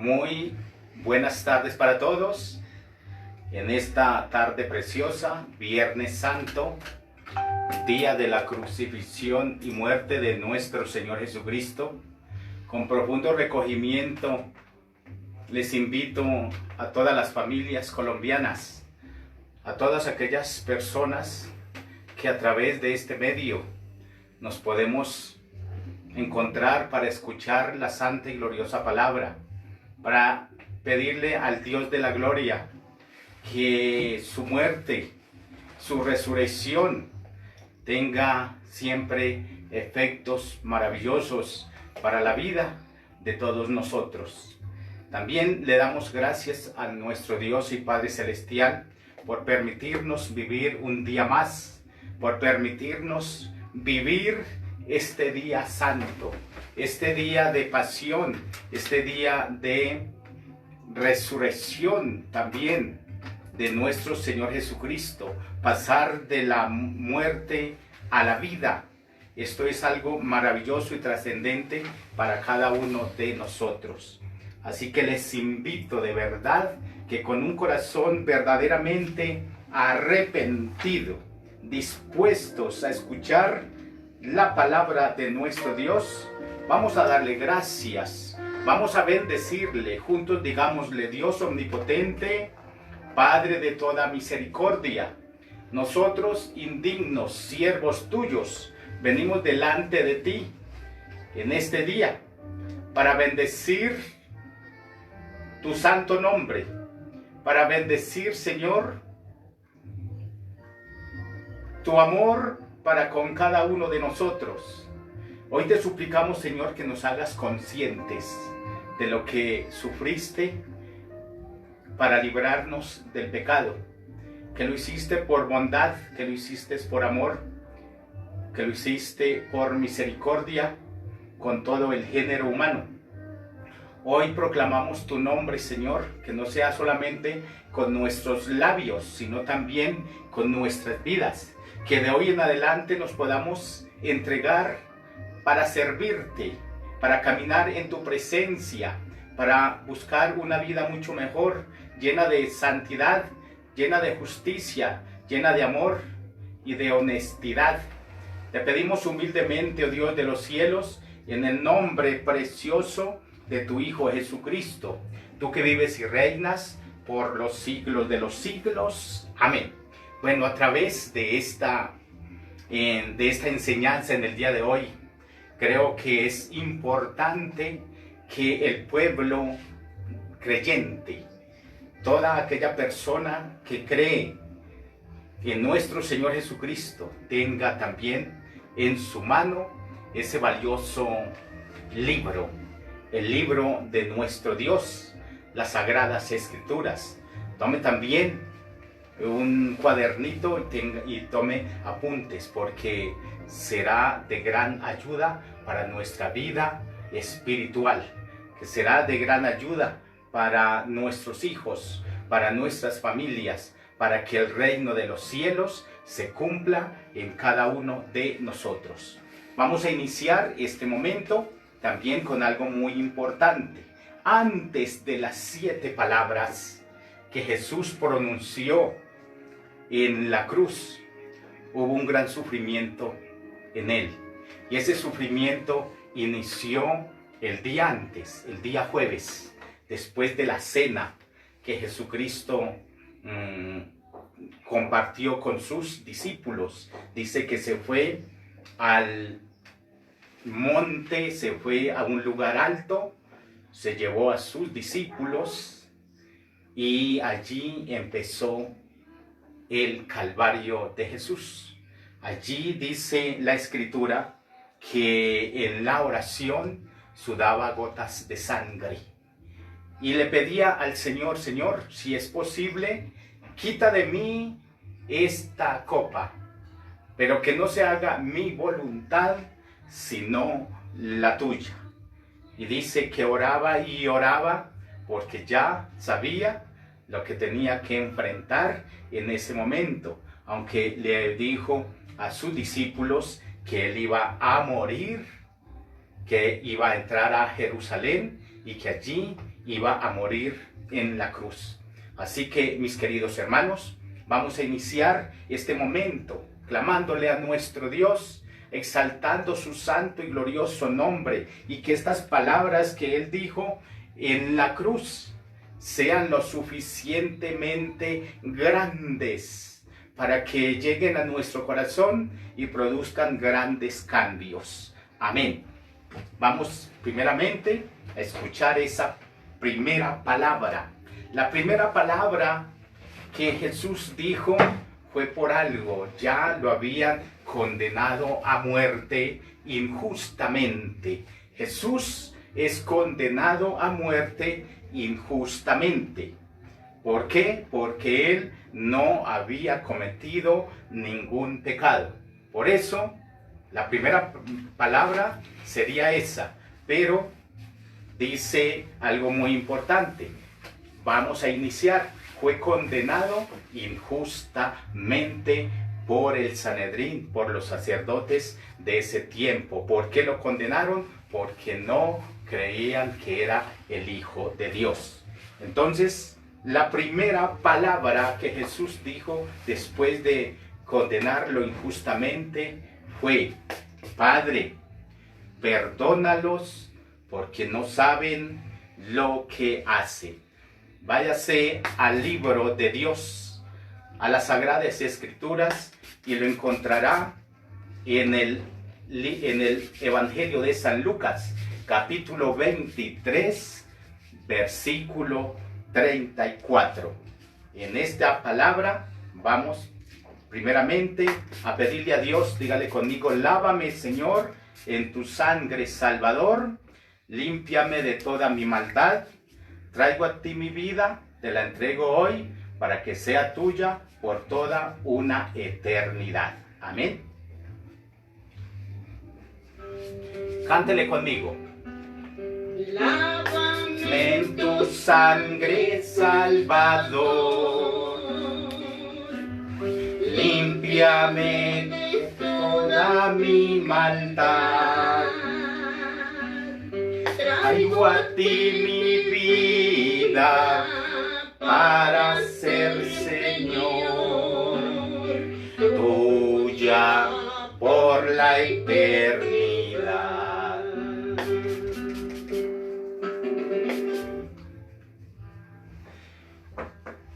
Muy buenas tardes para todos. En esta tarde preciosa, Viernes Santo, día de la crucifixión y muerte de nuestro Señor Jesucristo, con profundo recogimiento les invito a todas las familias colombianas, a todas aquellas personas que a través de este medio nos podemos encontrar para escuchar la santa y gloriosa palabra, para pedirle al Dios de la gloria que su muerte, su resurrección tenga siempre efectos maravillosos para la vida de todos nosotros. También le damos gracias a nuestro Dios y Padre Celestial por permitirnos vivir un día más, por permitirnos vivir este día santo, este día de pasión, este día de resurrección también de nuestro Señor Jesucristo, pasar de la muerte a la vida. Esto es algo maravilloso y trascendente para cada uno de nosotros. Así que les invito de verdad que con un corazón verdaderamente arrepentido, dispuestos a escuchar la palabra de nuestro Dios, vamos a darle gracias, vamos a bendecirle, juntos digámosle: Dios omnipotente, Padre de toda misericordia, nosotros indignos siervos tuyos, venimos delante de ti en este día para bendecir tu santo nombre, para bendecir, Señor, tu amor para con cada uno de nosotros. Hoy te suplicamos, Señor, que nos hagas conscientes de lo que sufriste para librarnos del pecado, que lo hiciste por bondad, que lo hiciste por amor, que lo hiciste por misericordia con todo el género humano. Hoy proclamamos tu nombre, Señor, que no sea solamente con nuestros labios, sino también con nuestras vidas, que de hoy en adelante nos podamos entregar para servirte, para caminar en tu presencia, para buscar una vida mucho mejor, llena de santidad, llena de justicia, llena de amor y de honestidad. Te pedimos humildemente, oh Dios de los cielos, en el nombre precioso de tu Hijo Jesucristo, tú que vives y reinas por los siglos de los siglos. Amén. Bueno, a través de esta enseñanza en el día de hoy, creo que es importante que el pueblo creyente, toda aquella persona que cree en nuestro Señor Jesucristo, tenga también en su mano ese valioso libro, el libro de nuestro Dios, las Sagradas Escrituras. Tome también un cuadernito y tome apuntes, porque será de gran ayuda para nuestra vida espiritual, que será de gran ayuda para nuestros hijos, para nuestras familias, para que el reino de los cielos se cumpla en cada uno de nosotros. Vamos a iniciar este momento también con algo muy importante. Antes de las 7 palabras que Jesús pronunció en la cruz, hubo un gran sufrimiento en él. Y ese sufrimiento inició el día antes, el día jueves, después de la cena que Jesucristo compartió con sus discípulos. Dice que se fue al monte, se fue a un lugar alto, se llevó a sus discípulos y allí empezó el Calvario de Jesús. Allí dice la Escritura que en la oración sudaba gotas de sangre y le pedía al Señor: Señor, si es posible, quita de mí esta copa, pero que no se haga mi voluntad sino la tuya. Y dice que oraba y oraba porque ya sabía lo que tenía que enfrentar en ese momento, aunque le dijo a sus discípulos que él iba a morir, que iba a entrar a Jerusalén y que allí iba a morir en la cruz. Así que, mis queridos hermanos, vamos a iniciar este momento clamándole a nuestro Dios, exaltando su santo y glorioso nombre, y que estas palabras que Él dijo en la cruz sean lo suficientemente grandes para que lleguen a nuestro corazón y produzcan grandes cambios. Amén. Vamos primeramente a escuchar esa primera palabra. La primera palabra que Jesús dijo fue por algo. Ya lo habían condenado a muerte injustamente. Jesús es condenado a muerte injustamente. ¿Por qué? Porque Él no había cometido ningún pecado. Por eso, la primera palabra sería esa. Pero dice algo muy importante. Vamos a iniciar. Fue condenado injustamente por el Sanedrín, por los sacerdotes de ese tiempo. ¿Por qué lo condenaron? Porque no creían que era el Hijo de Dios. Entonces, la primera palabra que Jesús dijo después de condenarlo injustamente fue: Padre, perdónalos porque no saben lo que hacen. Váyase al libro de Dios, a las Sagradas Escrituras, y lo encontrará en el Evangelio de San Lucas, capítulo 23, versículo 34. En esta palabra vamos primeramente a pedirle a Dios, dígale conmigo: lávame, Señor, en tu sangre, Salvador, límpiame de toda mi maldad. Traigo a ti mi vida, te la entrego hoy para que sea tuya por toda una eternidad. Amén. Cántele conmigo. Lávame en tu sangre, Salvador. Límpiame de toda mi maldad. Traigo a ti mi vida para ser, Señor, tuya por la eternidad.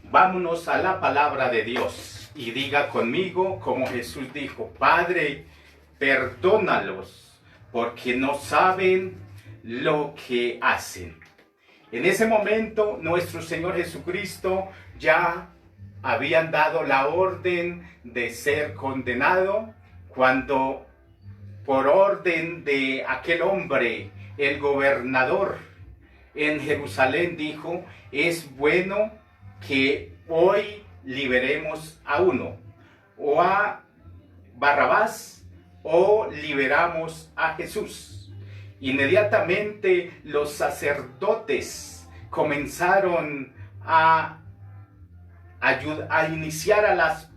Vámonos a la palabra de Dios y diga conmigo como Jesús dijo: Padre, perdónalos porque no saben lo que hacen. En ese momento nuestro Señor Jesucristo ya habían dado la orden de ser condenado, cuando por orden de aquel hombre, el gobernador en Jerusalén, dijo: es bueno que hoy liberemos a uno, o a Barrabás, o liberamos a Jesús. Inmediatamente los sacerdotes comenzaron a iniciar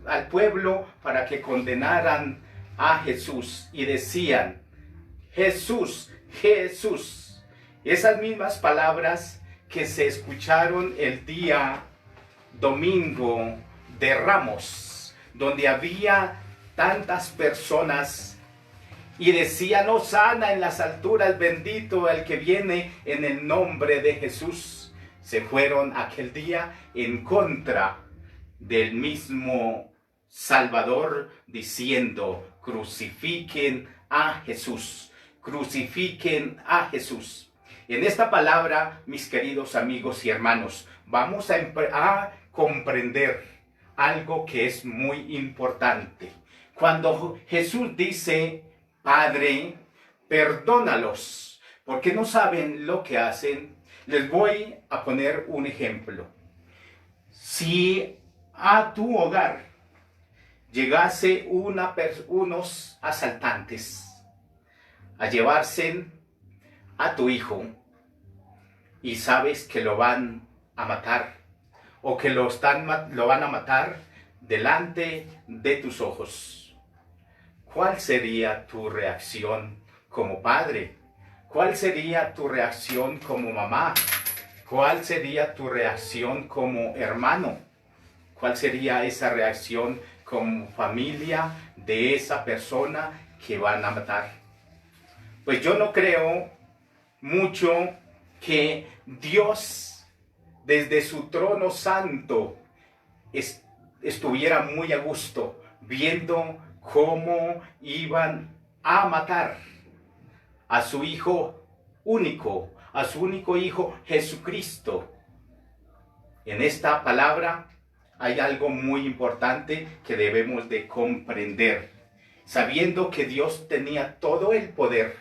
al pueblo para que condenaran a Jesús, y decían: Jesús, Jesús. Esas mismas palabras que se escucharon el día domingo de Ramos, donde había tantas personas y decían: Hosana en las alturas, bendito el que viene en el nombre de Jesús. Se fueron aquel día en contra del mismo Salvador, diciendo: crucifiquen a Jesús, crucifiquen a Jesús. En esta palabra, mis queridos amigos y hermanos, vamos a comprender algo que es muy importante. Cuando Jesús dice: Padre, perdónalos, porque no saben lo que hacen, les voy a poner un ejemplo. Si a tu hogar llegase unos asaltantes a llevarse a tu hijo, y sabes que lo van a matar, o que lo van a matar delante de tus ojos, ¿cuál sería tu reacción como padre? ¿Cuál sería tu reacción como mamá? ¿cuál sería tu reacción como hermano? ¿Cuál sería esa reacción como familia de esa persona que van a matar? Pues yo no creo mucho que Dios desde su trono santo estuviera muy a gusto viendo cómo iban a matar a su hijo único, a su único hijo Jesucristo. En esta palabra hay algo muy importante que debemos de comprender. Sabiendo que Dios tenía todo el poder,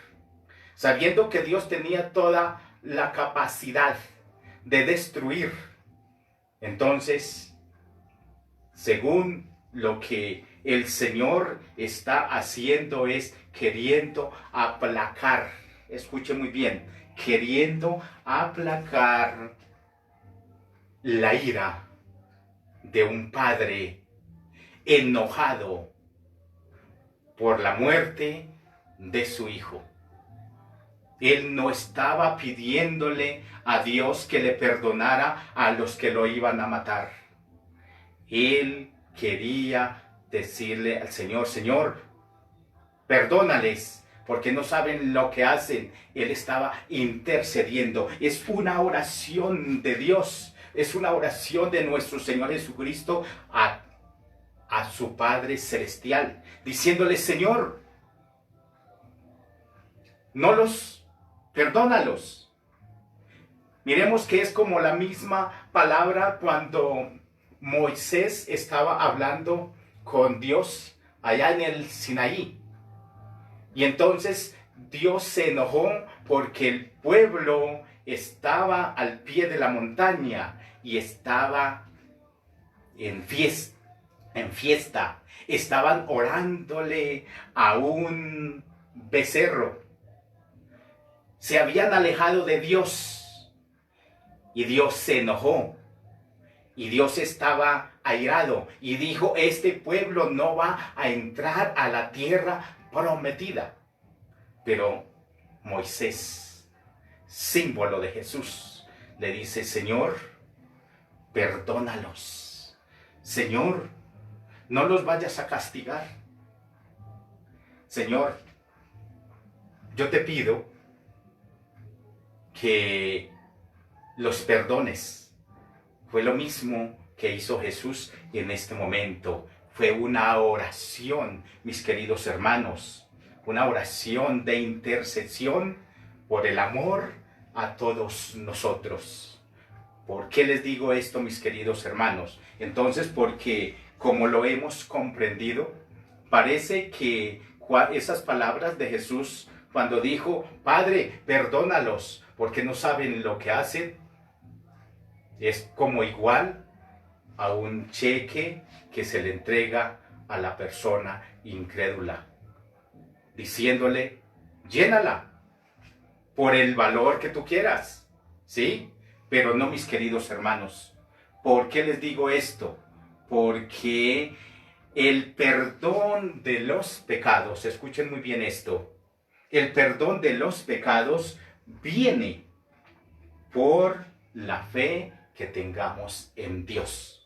sabiendo que Dios tenía toda la capacidad de destruir, entonces, según lo que el Señor está haciendo es queriendo aplacar, escuche muy bien, queriendo aplacar la ira de un padre enojado por la muerte de su hijo. Él no estaba pidiéndole a Dios que le perdonara a los que lo iban a matar. Él quería decirle al Señor, Señor, perdónales, porque no saben lo que hacen. Él estaba intercediendo. Es una oración de Dios, es una oración de nuestro Señor Jesucristo a su Padre Celestial, diciéndole, Señor, perdónalos. Miremos que es como la misma palabra cuando Moisés estaba hablando con Dios allá en el Sinaí. Y entonces Dios se enojó porque el pueblo estaba al pie de la montaña y estaba en fiesta. Estaban orándole a un becerro. Se habían alejado de Dios y Dios se enojó. Y Dios estaba airado y dijo, este pueblo no va a entrar a la tierra prometida. Pero Moisés, símbolo de Jesús, le dice, Señor, perdónalos. Señor, no los vayas a castigar. Señor, yo te pido que los perdones. Fue lo mismo que hizo Jesús en este momento. Fue una oración, mis queridos hermanos, una oración de intercesión por el amor a todos nosotros. ¿Por qué les digo esto, mis queridos hermanos? Entonces, porque como lo hemos comprendido, parece que esas palabras de Jesús, cuando dijo, Padre, perdónalos, porque no saben lo que hacen, es como igual a un cheque que se le entrega a la persona incrédula, diciéndole, llénala por el valor que tú quieras, ¿sí? Pero no, mis queridos hermanos. ¿Por qué les digo esto? Porque el perdón de los pecados, escuchen muy bien esto, el perdón de los pecados viene por la fe que tengamos en Dios.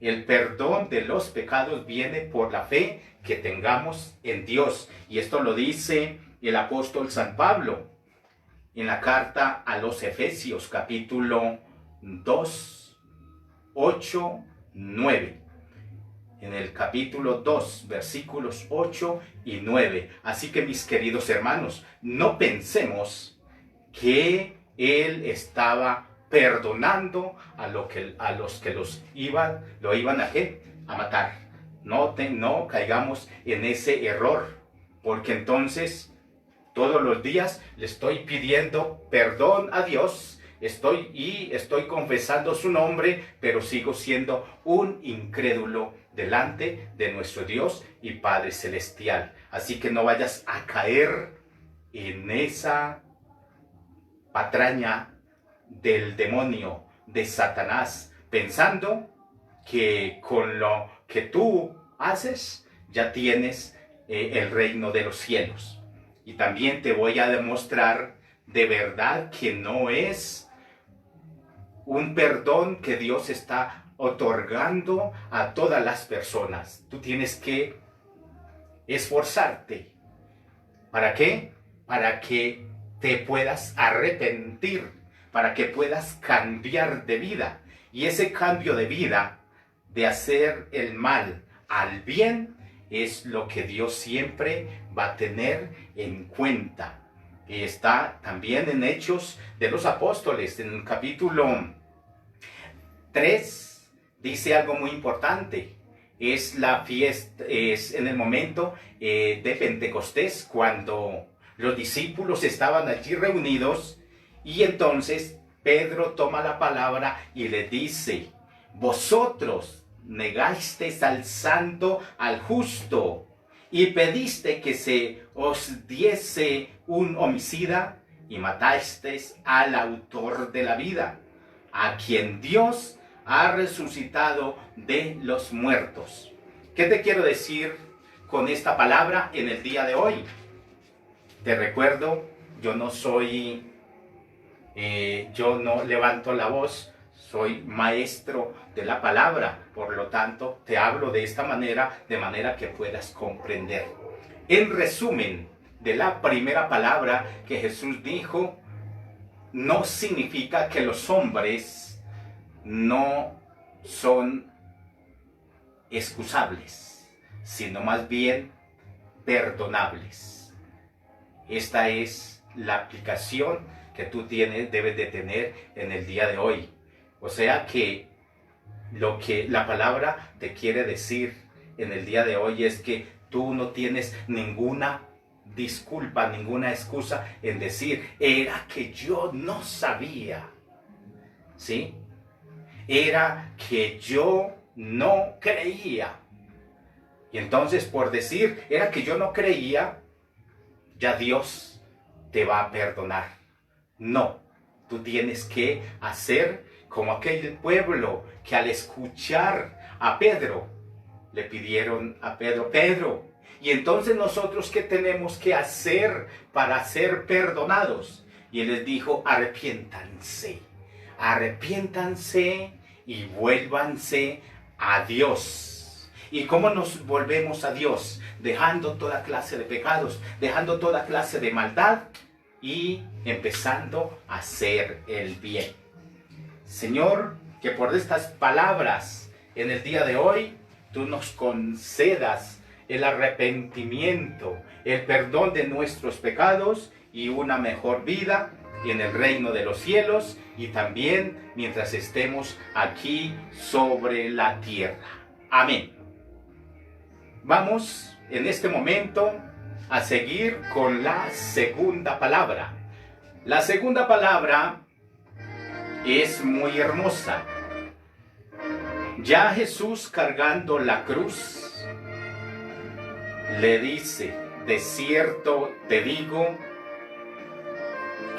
El perdón de los pecados viene por la fe que tengamos en Dios. Y esto lo dice el apóstol San Pablo en la carta a los Efesios, capítulo 2, 8, 9. En el capítulo 2, versículos 8 y 9. Así que, mis queridos hermanos, no pensemos que Él estaba perdonando a los que lo iban a matar. No caigamos en ese error, porque entonces todos los días le estoy pidiendo perdón a Dios, estoy confesando su nombre, pero sigo siendo un incrédulo delante de nuestro Dios y Padre Celestial. Así que no vayas a caer en esa patraña del demonio, de Satanás, pensando que con lo que tú haces ya tienes el reino de los cielos. Y también te voy a demostrar de verdad que no es un perdón que Dios está otorgando a todas las personas. Tú tienes que esforzarte. ¿Para qué? Para que te puedas arrepentir, para que puedas cambiar de vida. Y ese cambio de vida, de hacer el mal al bien, es lo que Dios siempre va a tener en cuenta. Y está también en Hechos de los Apóstoles, en el capítulo 3, dice algo muy importante. Es la fiesta, es en el momento de Pentecostés, cuando los discípulos estaban allí reunidos, y entonces Pedro toma la palabra y le dice: vosotros negasteis al santo, al justo, y pediste que se os diese un homicida, y matasteis al autor de la vida, a quien Dios ha resucitado de los muertos. ¿Qué te quiero decir con esta palabra en el día de hoy? Te recuerdo, yo no levanto la voz, soy maestro de la palabra, por lo tanto te hablo de esta manera, de manera que puedas comprender. En resumen, de la primera palabra que Jesús dijo, no significa que los hombres no son excusables, sino más bien perdonables. Esta es la aplicación que tú debes de tener en el día de hoy. O sea que lo que la palabra te quiere decir en el día de hoy es que tú no tienes ninguna disculpa, ninguna excusa en decir: era que yo no sabía, ¿sí? Era que yo no creía. Y entonces, por decir era que yo no creía, ya Dios te va a perdonar. No, tú tienes que hacer como aquel pueblo que al escuchar a Pedro, le pidieron a Pedro: Pedro, y entonces nosotros ¿qué tenemos que hacer para ser perdonados? Y él les dijo: arrepiéntanse, arrepiéntanse y vuélvanse a Dios. ¿Y cómo nos volvemos a Dios? Dejando toda clase de pecados, dejando toda clase de maldad y empezando a hacer el bien. Señor, que por estas palabras en el día de hoy tú nos concedas el arrepentimiento, el perdón de nuestros pecados y una mejor vida en el reino de los cielos, y también mientras estemos aquí sobre la tierra. Amén. Vamos en este momento a seguir con la segunda palabra. La segunda palabra es muy hermosa. Ya Jesús, cargando la cruz, le dice: de cierto te digo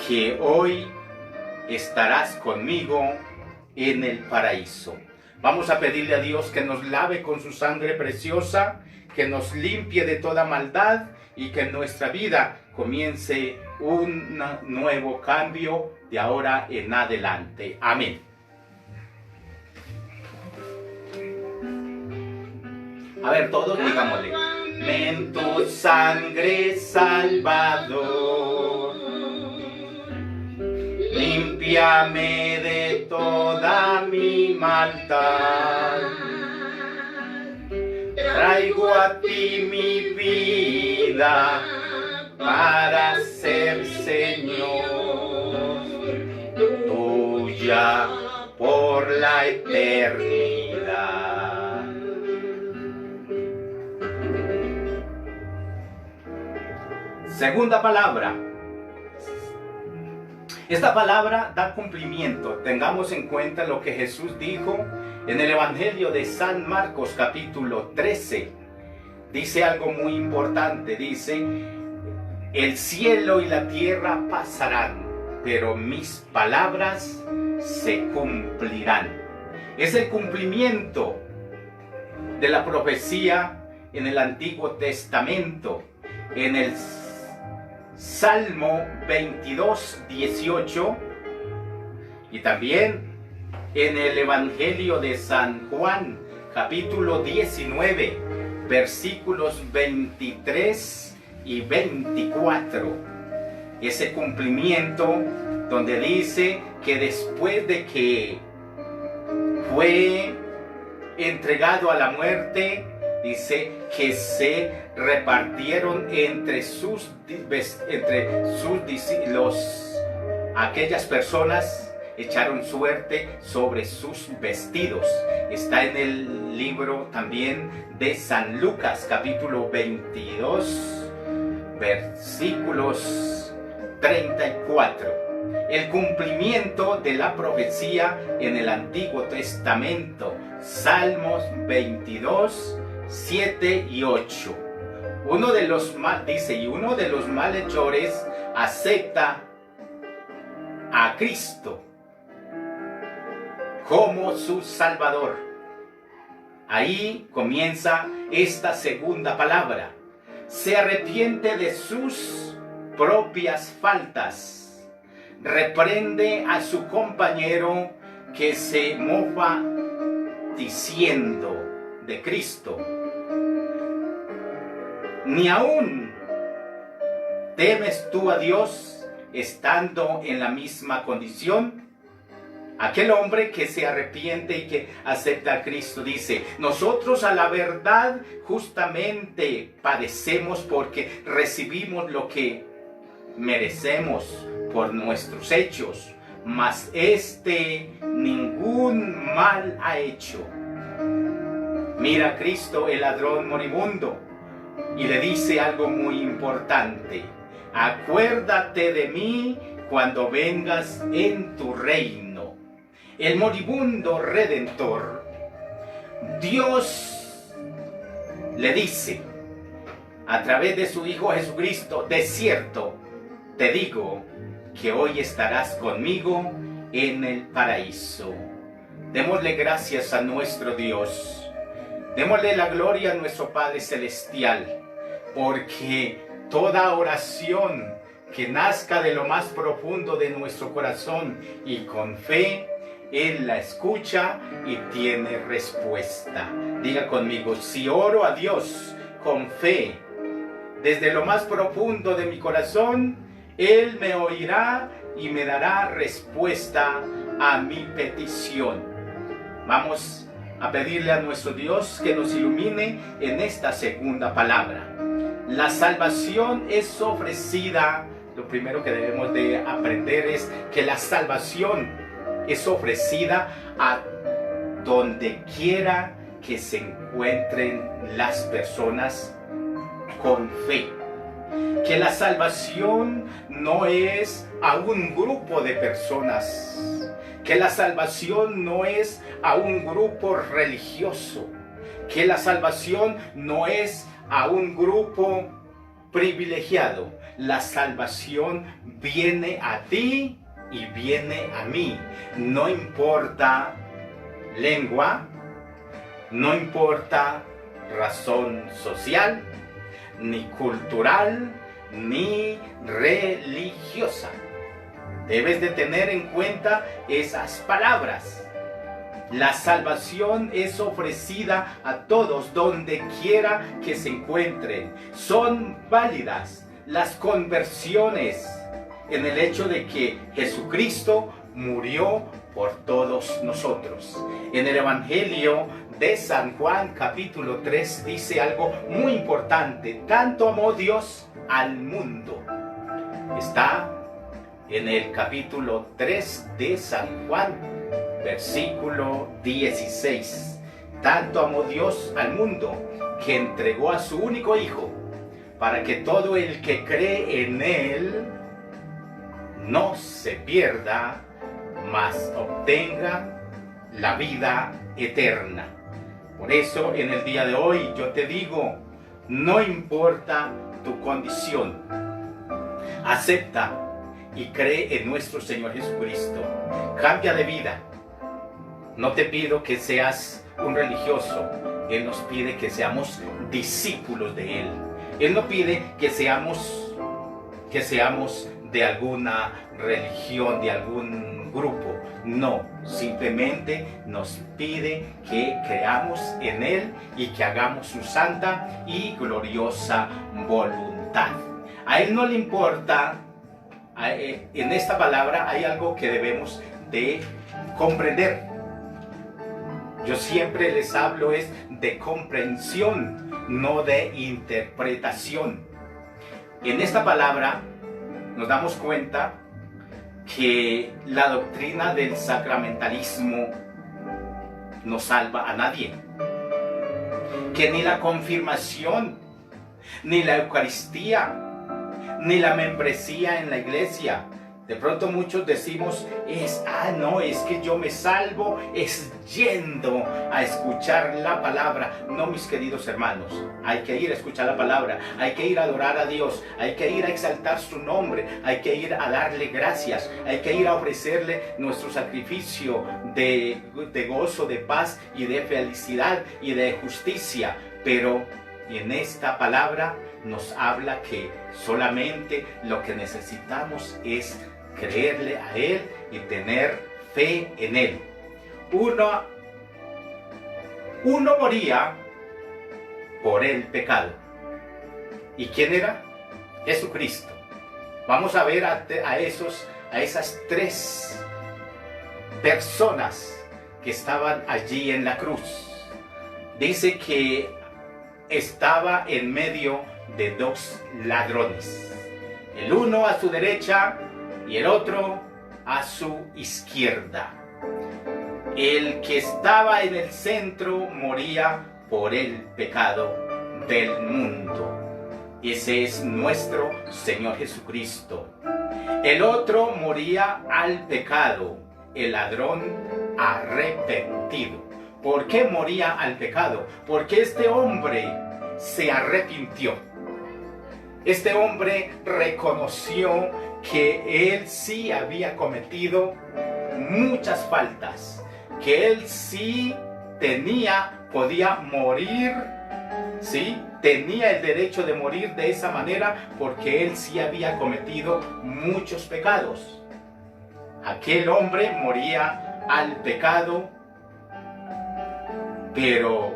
que hoy estarás conmigo en el paraíso. Vamos a pedirle a Dios que nos lave con su sangre preciosa, que nos limpie de toda maldad y que en nuestra vida comience un nuevo cambio de ahora en adelante. Amén. A ver, todos digámosle: en tu sangre, Salvador, límpiame de toda mi maldad. Traigo a ti mi vida para ser Señor, tuya por la eternidad. Segunda palabra. Esta palabra da cumplimiento. Tengamos en cuenta lo que Jesús dijo en el Evangelio de San Marcos capítulo 13. Dice algo muy importante. Dice: el cielo y la tierra pasarán, pero mis palabras se cumplirán. Es el cumplimiento de la profecía en el Antiguo Testamento. En el Salmo 22, 18, y también en el Evangelio de San Juan, capítulo 19, versículos 23 y 24. Ese cumplimiento donde dice que después de que fue entregado a la muerte, dice que se repartieron aquellas personas echaron suerte sobre sus vestidos. Está en el libro también de San Lucas, capítulo 22, versículos 34. El cumplimiento de la profecía en el Antiguo Testamento, Salmos 22, 7 y 8. Uno de los malhechores acepta a Cristo como su Salvador. Ahí comienza esta segunda palabra. Se arrepiente de sus propias faltas. Reprende a su compañero que se mofa diciendo de Cristo. Ni aún temes tú a Dios estando en la misma condición. Aquel hombre que se arrepiente y que acepta a Cristo dice: nosotros a la verdad justamente padecemos porque recibimos lo que merecemos por nuestros hechos, mas ningún mal ha hecho. Mira a Cristo, el ladrón moribundo, y le dice algo muy importante: acuérdate de mí cuando vengas en tu reino. El moribundo redentor, Dios le dice a través de su Hijo Jesucristo: de cierto te digo que hoy estarás conmigo en el paraíso. Démosle gracias a nuestro Dios. Démosle la gloria a nuestro Padre Celestial, porque toda oración que nazca de lo más profundo de nuestro corazón y con fe, Él la escucha y tiene respuesta. Diga conmigo: si oro a Dios con fe, desde lo más profundo de mi corazón, Él me oirá y me dará respuesta a mi petición. Vamos a pedirle a nuestro Dios que nos ilumine en esta segunda palabra. La salvación es ofrecida. Lo primero que debemos de aprender es que la salvación es ofrecida a donde quiera que se encuentren las personas con fe. Que la salvación no es a un grupo de personas. Que la salvación no es a un grupo religioso. Que la salvación no es a un grupo privilegiado. La salvación viene a ti y viene a mí. No importa lengua, no importa razón social, ni cultural, ni religiosa. Debes de tener en cuenta esas palabras. La salvación es ofrecida a todos donde quiera que se encuentren. Son válidas las conversiones en el hecho de que Jesucristo murió por todos nosotros. En el Evangelio de San Juan, capítulo 3, dice algo muy importante: tanto amó Dios al mundo. Está en el capítulo 3 de San Juan, versículo 16. Tanto amó Dios al mundo que entregó a su único Hijo, para que todo el que cree en Él no se pierda, mas obtenga la vida eterna. Por eso en el día de hoy yo te digo: no importa tu condición, acepta y cree en nuestro Señor Jesucristo. Cambia de vida. No te pido que seas un religioso. Él nos pide que seamos discípulos de Él. Él no pide que seamos de alguna religión, de algún grupo. No, simplemente nos pide que creamos en Él y que hagamos su santa y gloriosa voluntad. A Él no le importa, en esta palabra hay algo que debemos de comprender. Yo siempre les hablo es de comprensión, no de interpretación. En esta palabra nos damos cuenta que la doctrina del sacramentalismo no salva a nadie. Que ni la confirmación, ni la Eucaristía, ni la membresía en la iglesia. De pronto muchos decimos, es que yo me salvo es yendo a escuchar la palabra. No, mis queridos hermanos, hay que ir a escuchar la palabra, hay que ir a adorar a Dios, hay que ir a exaltar su nombre, hay que ir a darle gracias, hay que ir a ofrecerle nuestro sacrificio de gozo, de paz y de felicidad y de justicia. Pero en esta palabra nos habla que solamente lo que necesitamos es creerle a Él y tener fe en Él. Uno moría por el pecado. ¿Y quién era? Jesucristo. Vamos a ver a esas tres personas que estaban allí en la cruz. Dice que estaba en medio de dos ladrones. El uno a su derecha y el otro a su izquierda. El que estaba en el centro moría por el pecado del mundo. Ese es nuestro Señor Jesucristo. El otro moría al pecado, el ladrón arrepentido. ¿Por qué moría al pecado? Porque este hombre se arrepintió. Este hombre reconoció que él sí había cometido muchas faltas, que él sí podía morir, ¿sí? Tenía el derecho de morir de esa manera porque él sí había cometido muchos pecados. Aquel hombre moría al pecado, pero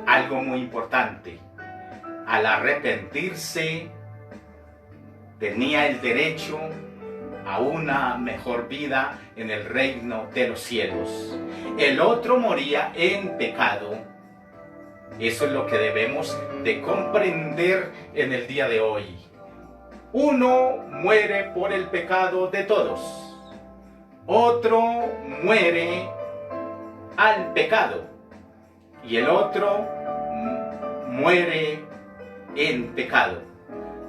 algo muy importante, al arrepentirse, tenía el derecho a una mejor vida en el reino de los cielos. El otro moría en pecado. Eso es lo que debemos de comprender en el día de hoy. Uno muere por el pecado de todos. Otro muere al pecado. Y el otro muere en pecado.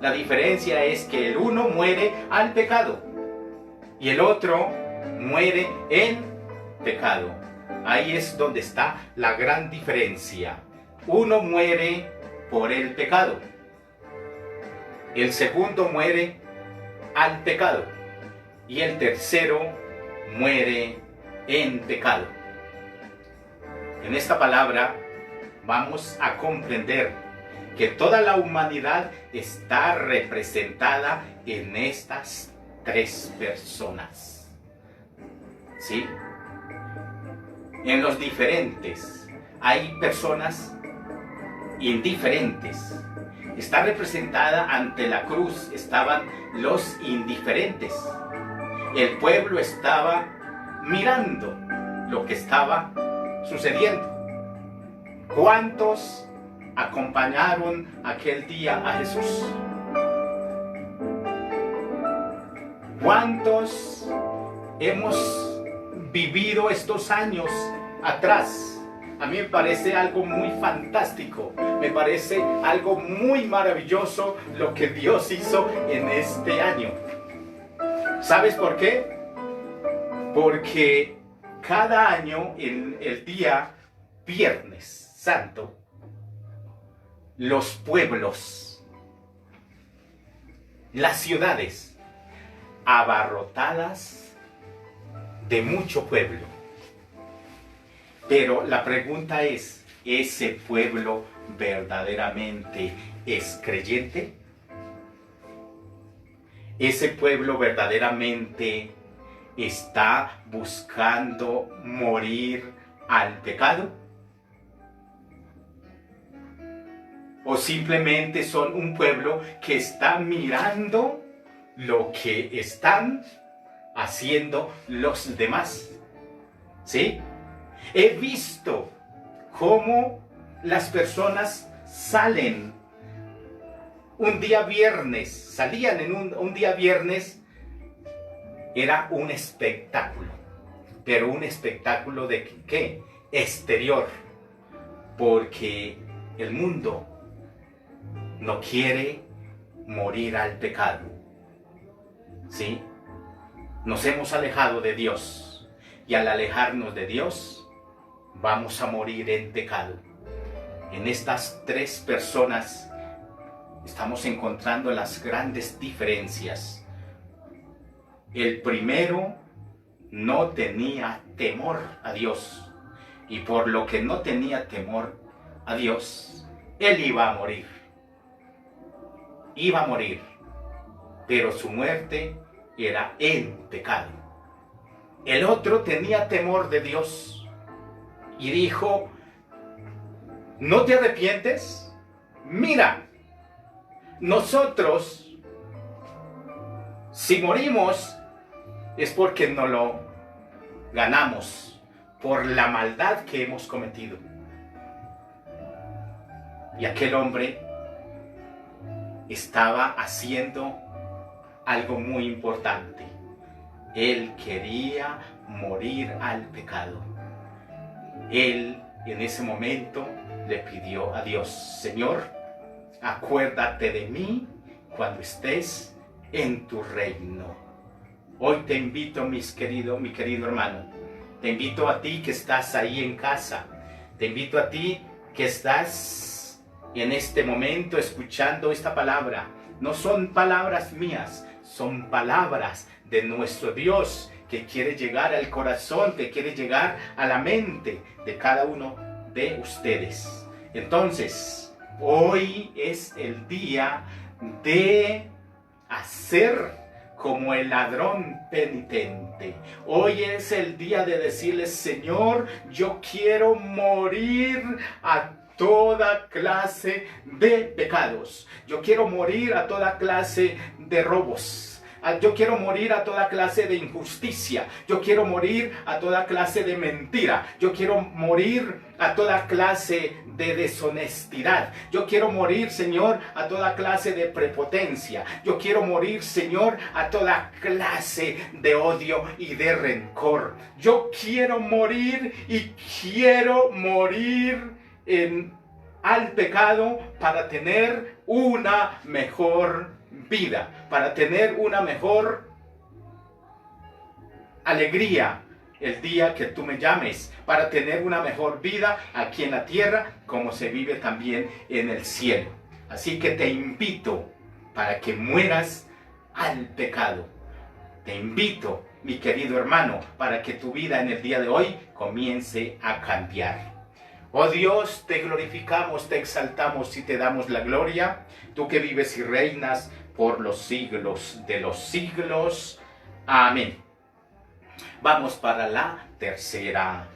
La diferencia es que el uno muere al pecado y el otro muere en pecado. Ahí es donde está la gran diferencia. Uno muere por el pecado. El segundo muere al pecado. Y el tercero muere en pecado. En esta palabra vamos a comprender que toda la humanidad está representada en estas tres personas. ¿Sí? En los diferentes hay personas indiferentes. Está representada ante la cruz, estaban los indiferentes. El pueblo estaba mirando lo que estaba sucediendo. ¿Cuántos acompañaron aquel día a Jesús? ¿Cuántos hemos vivido estos años atrás? A mí me parece algo muy fantástico, me parece algo muy maravilloso lo que Dios hizo en este año. ¿Sabes por qué? Porque cada año, en el día Viernes Santo, los pueblos, las ciudades, abarrotadas de mucho pueblo. Pero la pregunta es, ¿ese pueblo verdaderamente es creyente? ese pueblo verdaderamente está buscando morir al pecado? ¿O simplemente son un pueblo que está mirando lo que están haciendo los demás? ¿Sí? He visto cómo las personas salen un día viernes, salían en un día viernes, era un espectáculo, pero un espectáculo de ¿qué? Exterior, porque el mundo no quiere morir al pecado, ¿sí? Nos hemos alejado de Dios, y al alejarnos de Dios, vamos a morir en pecado. En estas tres personas estamos encontrando las grandes diferencias. El primero no tenía temor a Dios, y por lo que no tenía temor a Dios, él iba a morir. Iba a morir, pero su muerte era en pecado. El otro tenía temor de Dios y dijo: ¿no te arrepientes? Mira, nosotros, si morimos, es porque no lo ganamos por la maldad que hemos cometido. Y aquel hombre estaba haciendo algo muy importante. Él quería morir al pecado. Él en ese momento le pidió a Dios: Señor, acuérdate de mí cuando estés en tu reino. Hoy te invito, mi querido hermano, te invito a ti que estás ahí en casa, te invito a ti que estás en este momento escuchando esta palabra. No son palabras mías, son palabras de nuestro Dios, que quiere llegar al corazón, que quiere llegar a la mente de cada uno de ustedes. Entonces, hoy es el día de hacer como el ladrón penitente. Hoy es el día de decirle: Señor, yo quiero morir a toda clase de pecados. Yo quiero morir a toda clase de robos. Yo quiero morir a toda clase de injusticia. Yo quiero morir a toda clase de mentira. Yo quiero morir a toda clase de deshonestidad. Yo quiero morir, Señor, a toda clase de prepotencia. Yo quiero morir, Señor, a toda clase de odio y de rencor. Yo quiero morir y quiero morir al pecado para tener una mejor vida, para tener una mejor alegría el día que tú me llames, para tener una mejor vida aquí en la tierra como se vive también en el cielo. Así que te invito para que mueras al pecado. Te invito, mi querido hermano, para que tu vida en el día de hoy comience a cambiar. Oh Dios, te glorificamos, te exaltamos y te damos la gloria, tú que vives y reinas por los siglos de los siglos. Amén. Vamos para la tercera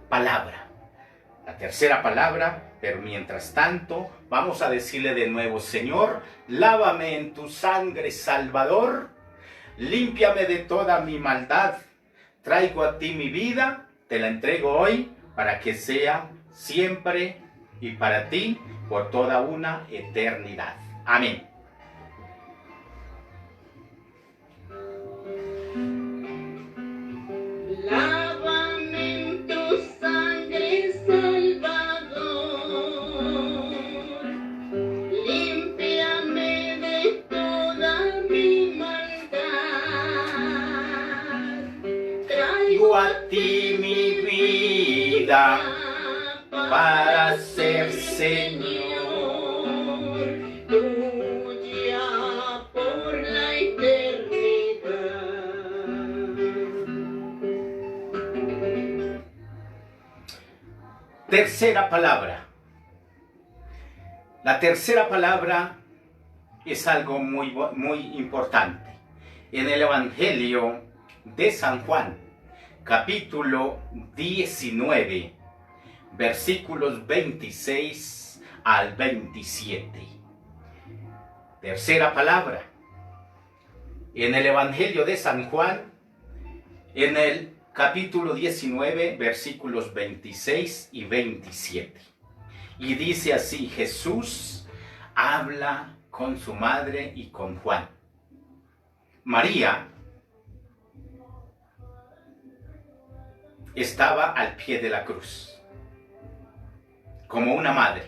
palabra. La tercera palabra, pero mientras tanto, vamos a decirle de nuevo: Señor, lávame en tu sangre, Salvador, límpiame de toda mi maldad, traigo a ti mi vida, te la entrego hoy para que sea siempre y para ti por toda una eternidad. Amén. Lávame en tu sangre, Salvador, límpiame de toda mi maldad, Traigo a ti mi vida para ser Señor tuya por la eternidad. Tercera palabra. La tercera palabra es algo muy importante. en el Evangelio de San Juan, capítulo 19, versículos 26 al 27. Tercera palabra, en el Evangelio de San Juan, en el capítulo 19, versículos 26 y 27. Y dice así: Jesús habla con su madre y con Juan. María estaba al pie de la cruz, como una madre,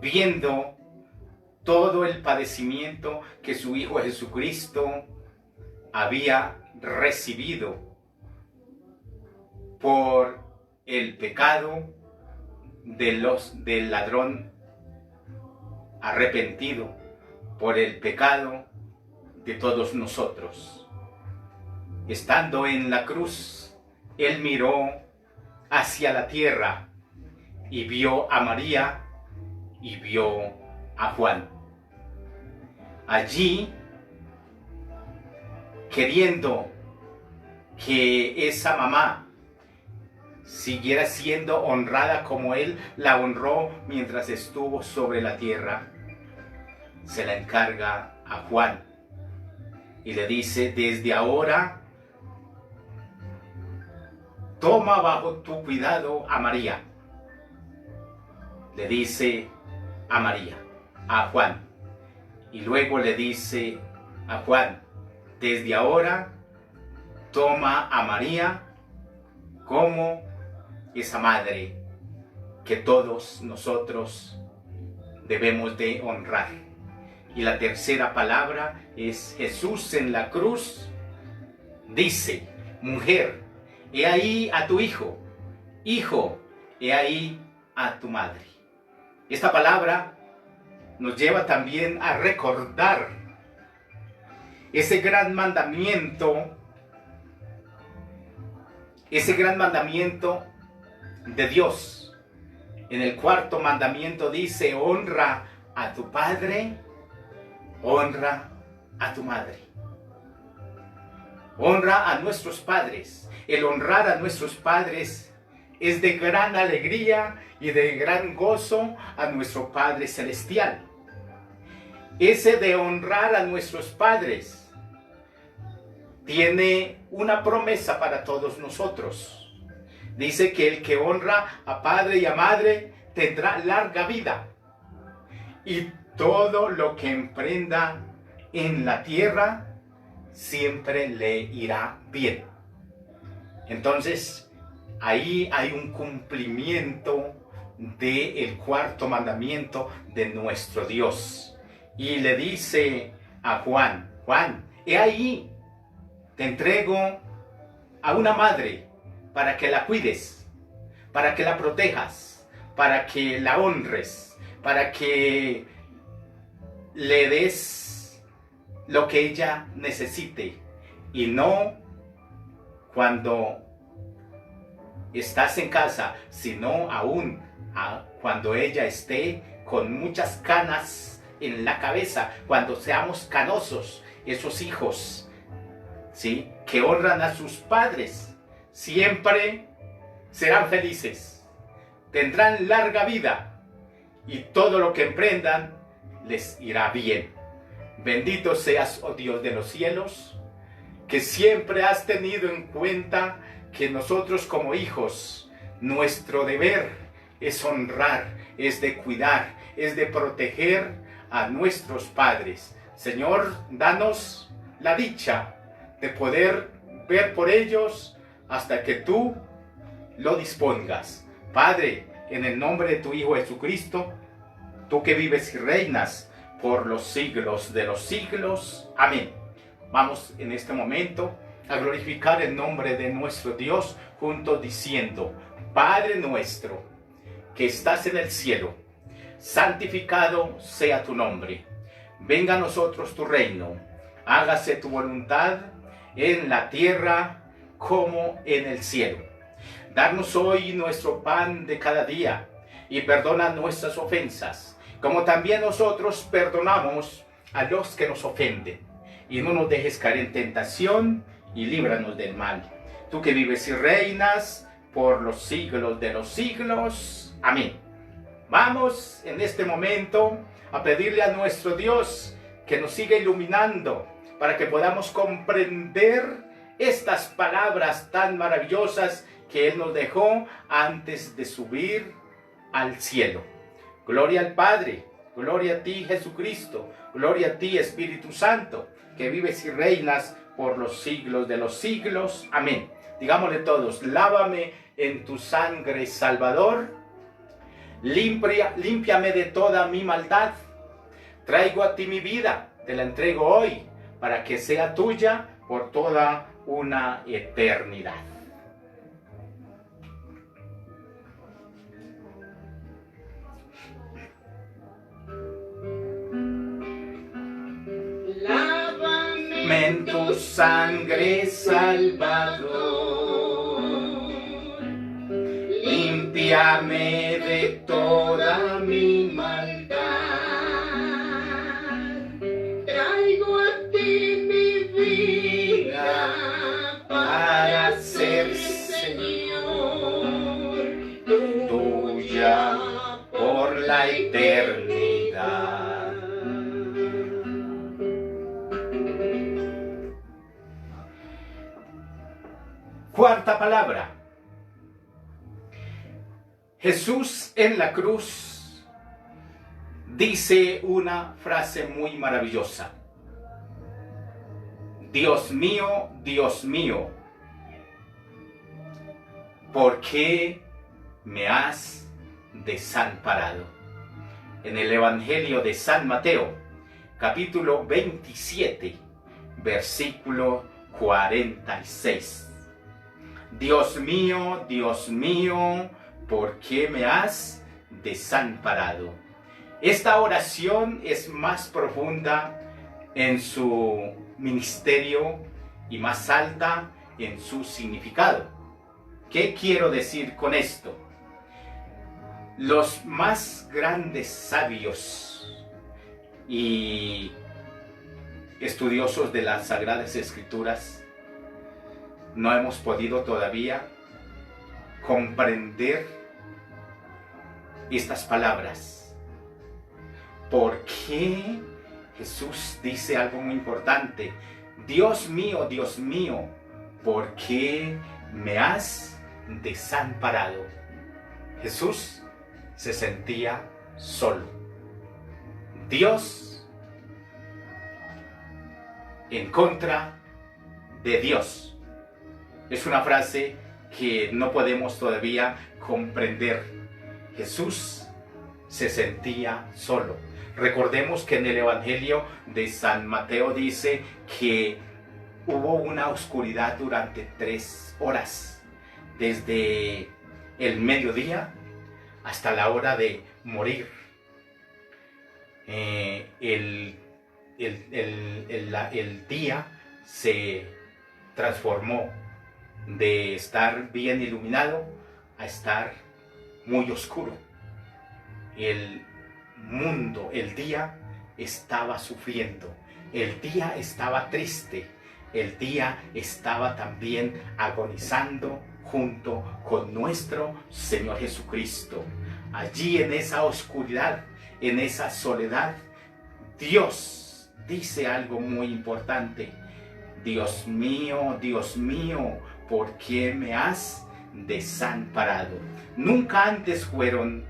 viendo todo el padecimiento que su Hijo Jesucristo había recibido por el pecado del ladrón arrepentido, por el pecado de todos nosotros. Estando en la cruz, él miró hacia la tierra y vio a María y vio a Juan. Allí, queriendo que esa mamá siguiera siendo honrada como él la honró mientras estuvo sobre la tierra, se la encarga a Juan y le dice: desde ahora toma bajo tu cuidado a María. Le dice a María, a Juan, y luego le dice a Juan: desde ahora toma a María como esa madre que todos nosotros debemos de honrar. Y la tercera palabra es Jesús en la cruz dice: mujer, he ahí a tu hijo, hijo, he ahí a tu madre. Esta palabra nos lleva también a recordar ese gran mandamiento de Dios. En el cuarto mandamiento dice: honra a tu padre, honra a tu madre. Honra a nuestros padres. El honrar a nuestros padres es de gran alegría y de gran gozo a nuestro Padre Celestial. Ese de honrar a nuestros padres tiene una promesa para todos nosotros. Dice que el que honra a padre y a madre tendrá larga vida, y todo lo que emprenda en la tierra siempre le irá bien. Entonces, ahí hay un cumplimiento del cuarto mandamiento de nuestro Dios. Y le dice a Juan: Juan, he ahí, te entrego a una madre para que la cuides, para que la protejas, para que la honres, para que le des lo que ella necesite, y no cuando estás en casa, sino aún cuando ella esté con muchas canas en la cabeza, cuando seamos canosos. Esos hijos, ¿sí?, que honran a sus padres siempre serán felices, tendrán larga vida, y todo lo que emprendan les irá bien. Bendito seas, oh Dios de los cielos, que siempre has tenido en cuenta que nosotros como hijos, nuestro deber es honrar, es de cuidar, es de proteger a nuestros padres. Señor, danos la dicha de poder ver por ellos hasta que tú lo dispongas. Padre, en el nombre de tu Hijo Jesucristo, tú que vives y reinas por los siglos de los siglos. Amén. Vamos en este momento a glorificar el nombre de nuestro Dios juntos diciendo: Padre nuestro que estás en el cielo, santificado sea tu nombre. Venga a nosotros tu reino. Hágase tu voluntad en la tierra como en el cielo. Danos hoy nuestro pan de cada día, y perdona nuestras ofensas, como también nosotros perdonamos a los que nos ofenden. y no nos dejes caer en tentación, y líbranos del mal. Tú que vives y reinas por los siglos de los siglos. Amén. Vamos en este momento a pedirle a nuestro Dios que nos siga iluminando para que podamos comprender estas palabras tan maravillosas que Él nos dejó antes de subir al cielo. Gloria al Padre, gloria a ti Jesucristo, gloria a ti Espíritu Santo, que vives y reinas por los siglos de los siglos. Amén. Digámosle todos: lávame en tu sangre, Salvador, límpiame de toda mi maldad, traigo a ti mi vida, te la entrego hoy, para que sea tuya por toda una eternidad. Lávame en tu sangre, Salvador, límpiame de toda mi maldad, traigo a ti mi vida para ser, Señor, tuya por la eternidad. Cuarta palabra. Jesús en la cruz dice una frase muy maravillosa: Dios mío, ¿por qué me has desamparado? En el Evangelio de San Mateo, capítulo 27, versículo 46. Dios mío, ¿por qué me has desamparado? Esta oración es más profunda en su ministerio y más alta en su significado. ¿Qué quiero decir con esto? Los más grandes sabios y estudiosos de las Sagradas Escrituras no hemos podido todavía comprender estas palabras. ¿Por qué Jesús dice algo muy importante? Dios mío, ¿por qué me has desamparado? Jesús se sentía solo. Dios en contra de Dios. Es una frase que no podemos todavía comprender. Jesús se sentía solo. Recordemos que en el Evangelio de San Mateo dice que hubo una oscuridad durante 3 horas, desde el mediodía hasta la hora de morir. El día se transformó de estar bien iluminado a estar muy oscuro. El mundo, el día estaba sufriendo, el día estaba triste, el día estaba también agonizando junto con nuestro Señor Jesucristo. Allí en esa oscuridad, en esa soledad, Dios dice algo muy importante: Dios mío, ¿por qué me has desamparado? Nunca antes fueron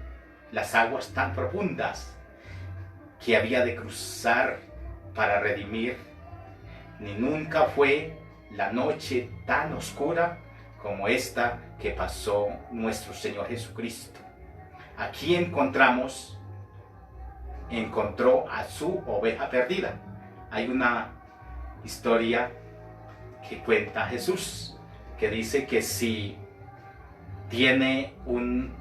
las aguas tan profundas que había de cruzar para redimir, ni nunca fue la noche tan oscura como esta que pasó nuestro Señor Jesucristo. Aquí encontró a su oveja perdida. Hay una historia que cuenta Jesús, que dice que si tiene un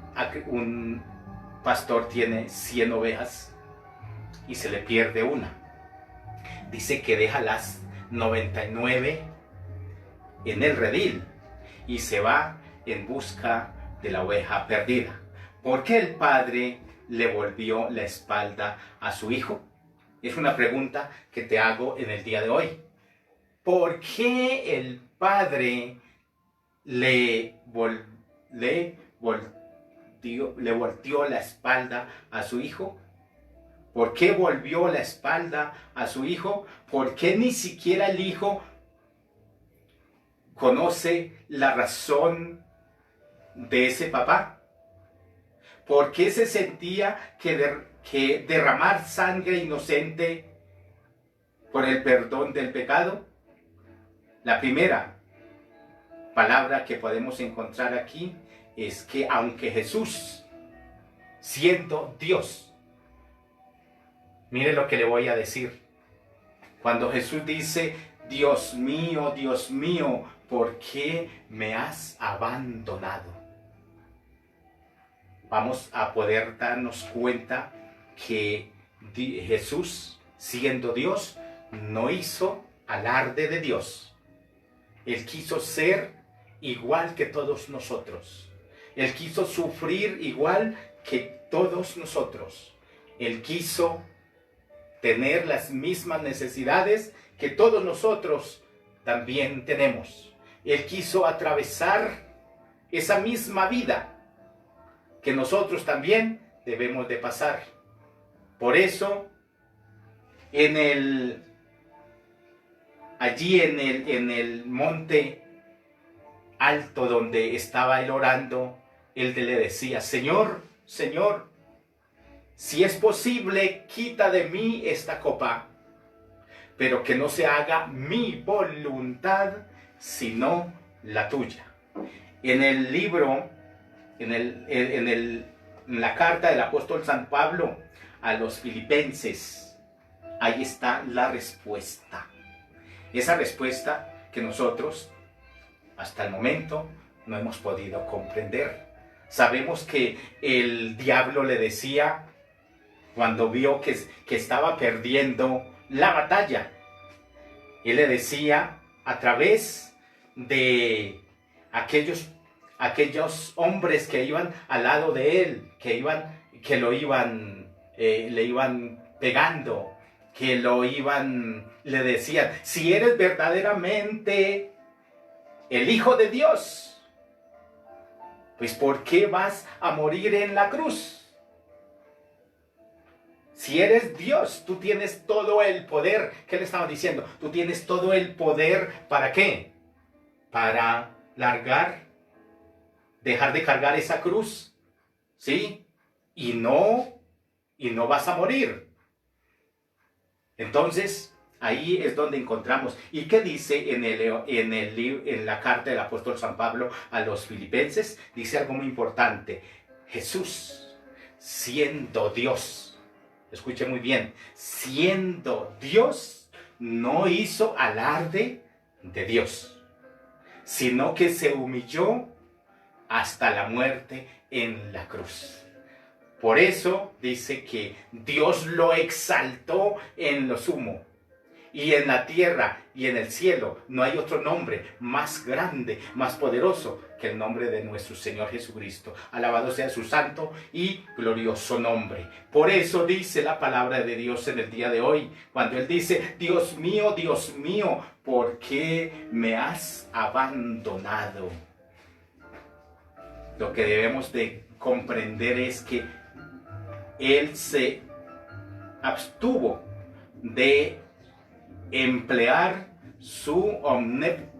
pastor tiene 100 ovejas y se le pierde una, dice que deja las 99 en el redil y se va en busca de la oveja perdida. ¿Por qué el padre le volvió la espalda a su hijo? Es una pregunta que te hago en el día de hoy. ¿por qué el padre le volteó la espalda a su hijo? ¿Por qué volvió la espalda a su hijo? ¿Por qué ni siquiera el hijo conoce la razón de ese papá? ¿Por qué se sentía que derramar sangre inocente por el perdón del pecado? La primera palabra que podemos encontrar aquí es que aunque Jesús, siendo Dios, mire lo que le voy a decir. Cuando Jesús dice, Dios mío, ¿por qué me has abandonado? Vamos a poder darnos cuenta que Jesús, siendo Dios, no hizo alarde de Dios. Él quiso ser igual que todos nosotros. Él quiso sufrir igual que todos nosotros. Él quiso tener las mismas necesidades que todos nosotros también tenemos. Él quiso atravesar esa misma vida que nosotros también debemos de pasar. Por eso, allí en el monte alto donde estaba él orando, él le decía, Señor, Señor, si es posible, quita de mí esta copa, pero que no se haga mi voluntad, sino la tuya. En el libro, en la carta del apóstol San Pablo a los filipenses, ahí está la respuesta. Esa respuesta que nosotros, hasta el momento, no hemos podido comprender. Sabemos que el diablo le decía, cuando vio que estaba perdiendo la batalla, él le decía a través de aquellos hombres que iban al lado de él, le iban pegando, le decían, si eres verdaderamente el Hijo de Dios, pues ¿por qué vas a morir en la cruz? Si eres Dios, tú tienes todo el poder. ¿Qué le estamos diciendo? Tú tienes todo el poder, ¿para qué? Para dejar de cargar esa cruz, ¿sí? Y no vas a morir. Entonces, ahí es donde encontramos. ¿Y qué dice en la carta del apóstol San Pablo a los filipenses? Dice algo muy importante. Jesús, siendo Dios, escuche muy bien, siendo Dios, no hizo alarde de Dios, sino que se humilló hasta la muerte en la cruz. Por eso dice que Dios lo exaltó en lo sumo. Y en la tierra y en el cielo no hay otro nombre más grande, más poderoso que el nombre de nuestro Señor Jesucristo. Alabado sea su santo y glorioso nombre. Por eso dice la palabra de Dios en el día de hoy, cuando Él dice, Dios mío, ¿por qué me has abandonado? Lo que debemos de comprender es que Él se abstuvo de emplear su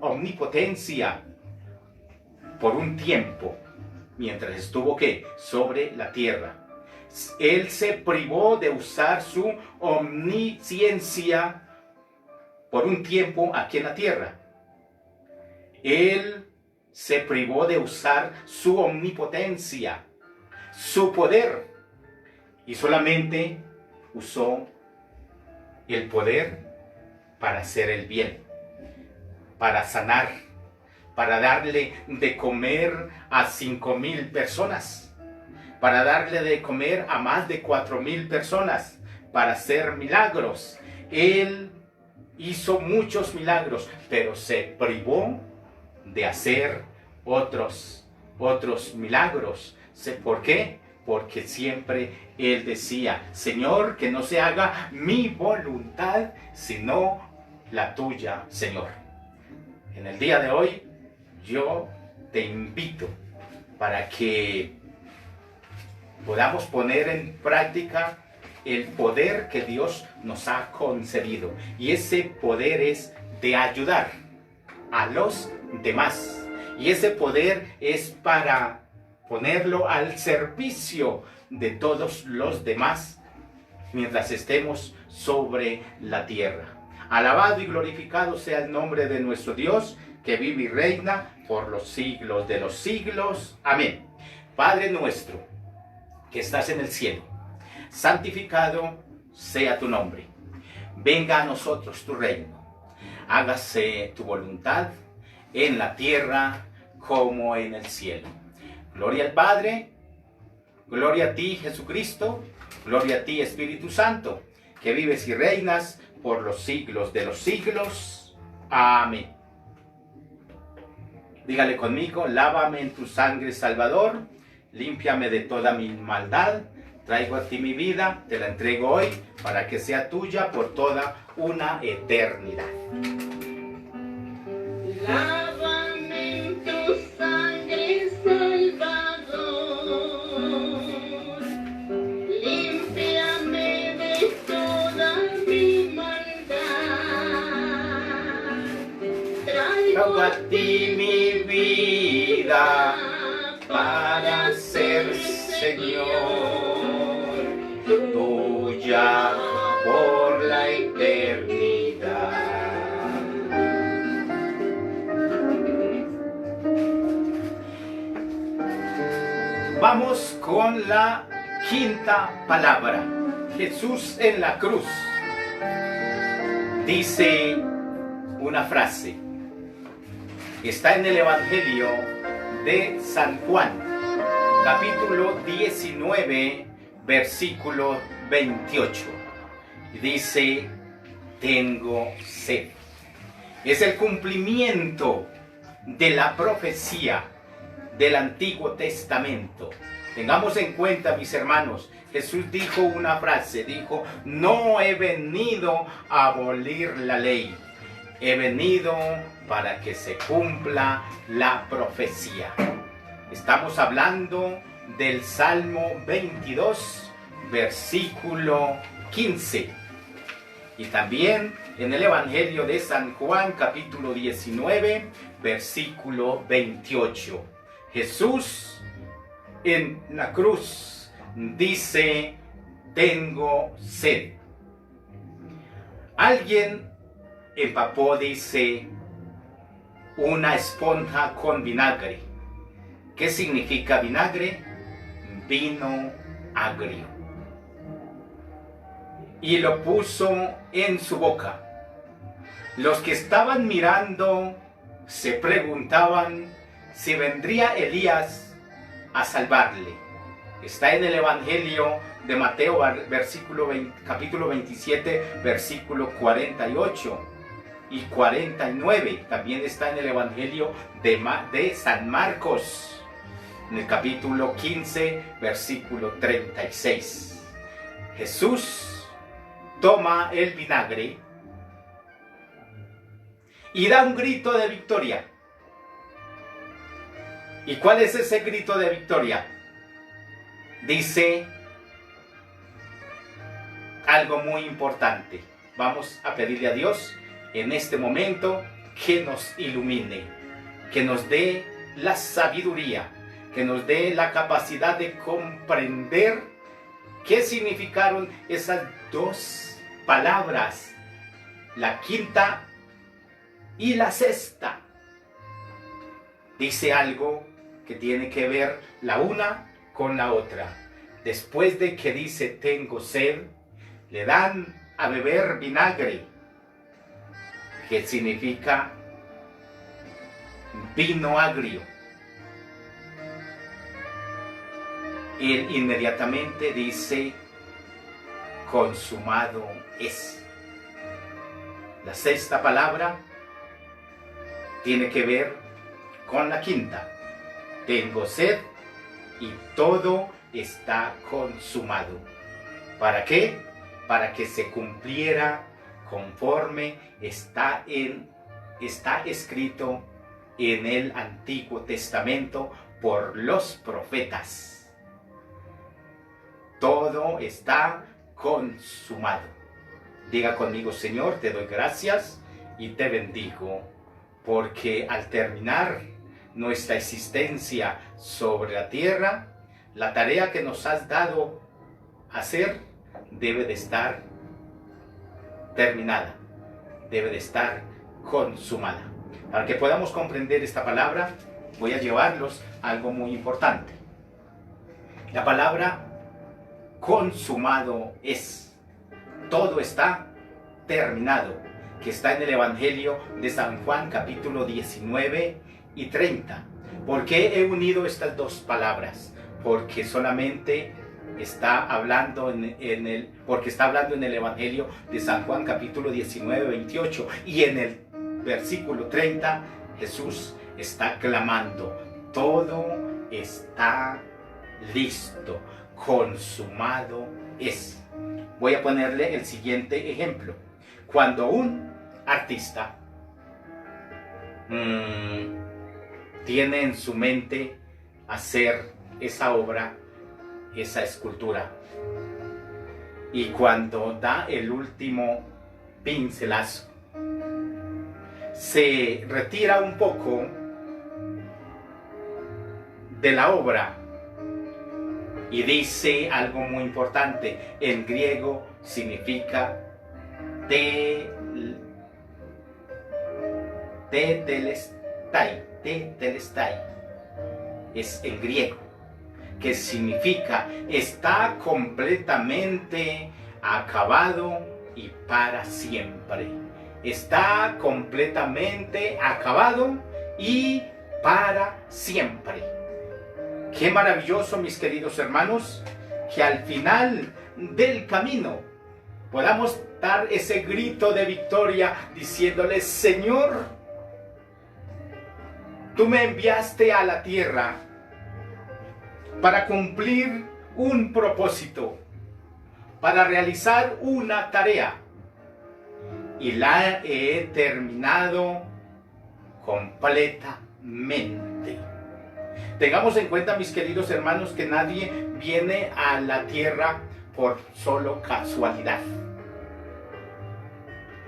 omnipotencia por un tiempo, mientras estuvo ¿qué? Sobre la tierra. Él se privó de usar su omnisciencia por un tiempo aquí en la tierra. Él se privó de usar su omnipotencia, su poder, y solamente usó el poder para hacer el bien, para sanar, para darle de comer a 5,000 personas, para darle de comer a más de 4,000 personas, para hacer milagros. Él hizo muchos milagros, pero se privó de hacer otros milagros. ¿Por qué? Porque siempre Él decía, Señor, que no se haga mi voluntad, sino la tuya, Señor. En el día de hoy, yo te invito para que podamos poner en práctica el poder que Dios nos ha concedido. Y ese poder es de ayudar a los demás. Y ese poder es para ponerlo al servicio de todos los demás mientras estemos sobre la tierra. Alabado y glorificado sea el nombre de nuestro Dios, que vive y reina por los siglos de los siglos. Amén. Padre nuestro, que estás en el cielo, santificado sea tu nombre. Venga a nosotros tu reino. Hágase tu voluntad en la tierra como en el cielo. Gloria al Padre, gloria a ti, Jesucristo, gloria a ti, Espíritu Santo, que vives y reinas por los siglos de los siglos. Amén. Dígale conmigo: lávame en tu sangre, Salvador, límpiame de toda mi maldad, traigo a ti mi vida, te la entrego hoy, para que sea tuya por toda una eternidad. Lávame en tu sangre, Salvador, límpiame de toda mi maldad, Traigo a ti mi vida para ser, Señor, tuya por la eternidad. Vamos con la quinta palabra. Jesús en la cruz. Dice una frase. Está en el Evangelio de San Juan, capítulo 19, versículo 28. Dice: tengo sed. Es el cumplimiento de la profecía del Antiguo Testamento. Tengamos en cuenta, mis hermanos, Jesús dijo una frase, dijo: no he venido a abolir la ley, he venido para que se cumpla la profecía. Estamos hablando del Salmo 22, versículo 15. Y también en el Evangelio de San Juan, capítulo 19, versículo 28. Jesús en la cruz dice: tengo sed. Alguien empapó, dice, una esponja con vinagre. ¿Qué significa vinagre? Vino agrio. Y lo puso en su boca. Los que estaban mirando se preguntaban si vendría Elías a salvarle. Está en el Evangelio de Mateo, capítulo 27, versículo 48 y 49. También está en el Evangelio de San Marcos, en el capítulo 15, versículo 36. Jesús toma el vinagre y da un grito de victoria. ¿Y cuál es ese grito de victoria? Dice algo muy importante. Vamos a pedirle a Dios en este momento que nos ilumine, que nos dé la sabiduría, que nos dé la capacidad de comprender qué significaron esas dos palabras, la quinta y la sexta. Dice algo que tiene que ver la una con la otra. Después de que dice tengo sed, le dan a beber vinagre, que significa vino agrio. Él inmediatamente dice: consumado es. La sexta palabra tiene que ver con la quinta. Tengo sed y todo está consumado. ¿Para qué? Para que se cumpliera conforme está escrito en el Antiguo Testamento por los profetas. Todo está consumado. Diga conmigo: Señor, te doy gracias y te bendigo, porque al terminar nuestra existencia sobre la tierra, la tarea que nos has dado hacer debe de estar terminada, debe de estar consumada. Para que podamos comprender esta palabra, voy a llevarlos a algo muy importante. La palabra consumado es, todo está terminado, que está en el Evangelio de San Juan, capítulo 19 y 30. ¿Por qué he unido estas dos palabras? Porque solamente está hablando porque está hablando en el Evangelio de San Juan, capítulo 19, 28, y en el versículo 30 Jesús está clamando: todo está listo, consumado es. Voy a ponerle el siguiente ejemplo. Cuando un artista tiene en su mente hacer esa obra, esa escultura, y cuando da el último pincelazo, se retira un poco de la obra y dice algo muy importante. En griego significa tetelestai, es en griego, que significa está completamente acabado y para siempre. Está completamente acabado y para siempre. Qué maravilloso, mis queridos hermanos, que al final del camino podamos dar ese grito de victoria diciéndole: Señor, tú me enviaste a la tierra para cumplir un propósito, para realizar una tarea, y la he terminado completamente. Tengamos en cuenta, mis queridos hermanos, que nadie viene a la tierra por solo casualidad.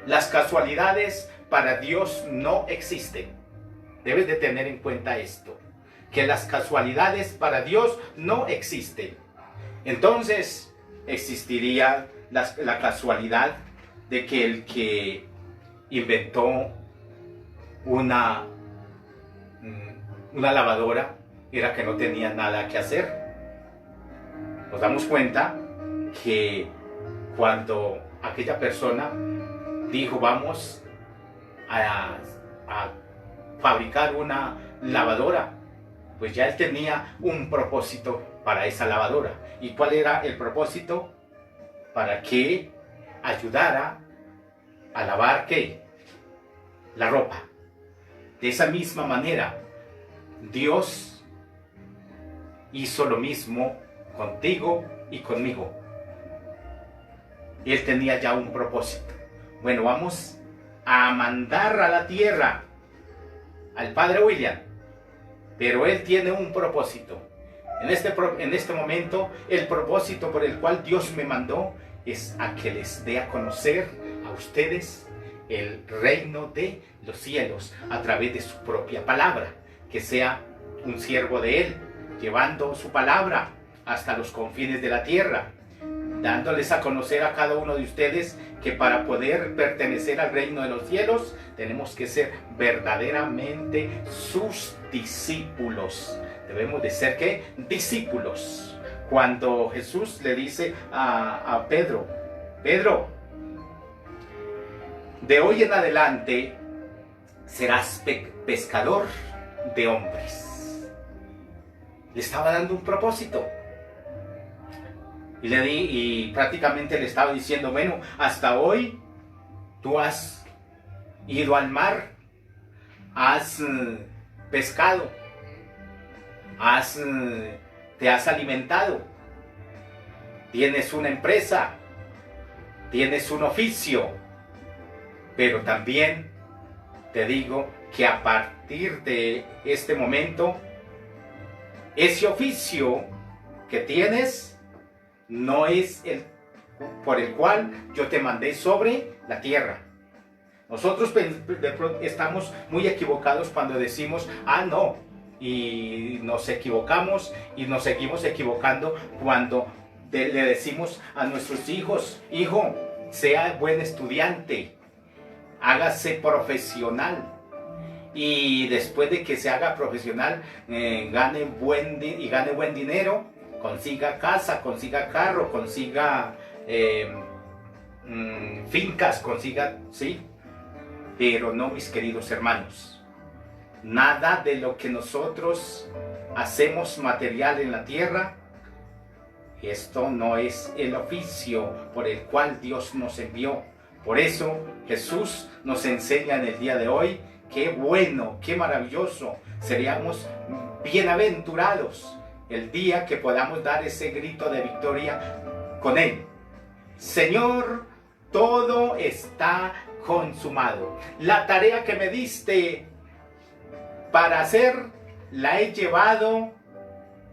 Las casualidades para Dios no existen. Debes de tener en cuenta esto, que las casualidades para Dios no existen. Entonces existiría la casualidad de que el que inventó una lavadora era que no tenía nada que hacer. Nos damos cuenta que cuando aquella persona dijo: vamos a fabricar una lavadora, pues ya él tenía un propósito para esa lavadora. ¿Y cuál era el propósito? Para que ayudara a lavar ¿qué? La ropa. De esa misma manera, Dios hizo lo mismo contigo y conmigo. Él tenía ya un propósito. Bueno, vamos a mandar a la tierra al Padre William, pero él tiene un propósito. En este momento, el propósito por el cual Dios me mandó es a que les dé a conocer a ustedes el reino de los cielos a través de su propia palabra, que sea un siervo de él, llevando su palabra hasta los confines de la tierra, dándoles a conocer a cada uno de ustedes que para poder pertenecer al reino de los cielos tenemos que ser verdaderamente sus discípulos. Debemos de ser ¿qué? Discípulos. Cuando Jesús le dice a Pedro: Pedro, de hoy en adelante serás pescador de hombres. Le estaba dando un propósito. Y prácticamente le estaba diciendo: bueno, hasta hoy tú has ido al mar, has pescado, te has alimentado, tienes una empresa, tienes un oficio, Pero también te digo que a partir de este momento, ese oficio que tienes no es el por el cual yo te mandé sobre la tierra. Nosotros estamos muy equivocados cuando decimos, no, y nos equivocamos y nos seguimos equivocando cuando le decimos a nuestros hijos, hijo, sea buen estudiante, hágase profesional. Y después de que se haga profesional, gane buen dinero, consiga casa, consiga carro, consiga fincas, consiga, sí. Pero no, mis queridos hermanos, nada de lo que nosotros hacemos material en la tierra, esto no es el oficio por el cual Dios nos envió. Por eso Jesús nos enseña en el día de hoy, qué bueno, qué maravilloso, seríamos bienaventurados el día que podamos dar ese grito de victoria con Él. Señor, todo está consumado. La tarea que me diste para hacer, la he llevado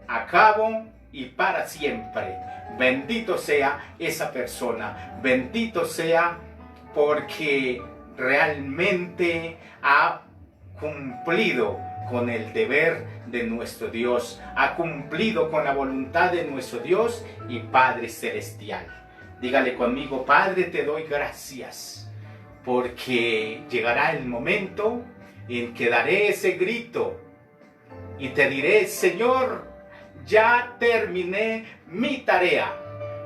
a cabo y para siempre. Bendito sea esa persona, bendito sea porque realmente ha cumplido con el deber de nuestro Dios, ha cumplido con la voluntad de nuestro Dios y Padre Celestial. Dígale conmigo, Padre, te doy gracias, porque llegará el momento en que daré ese grito y te diré, Señor, ya terminé mi tarea,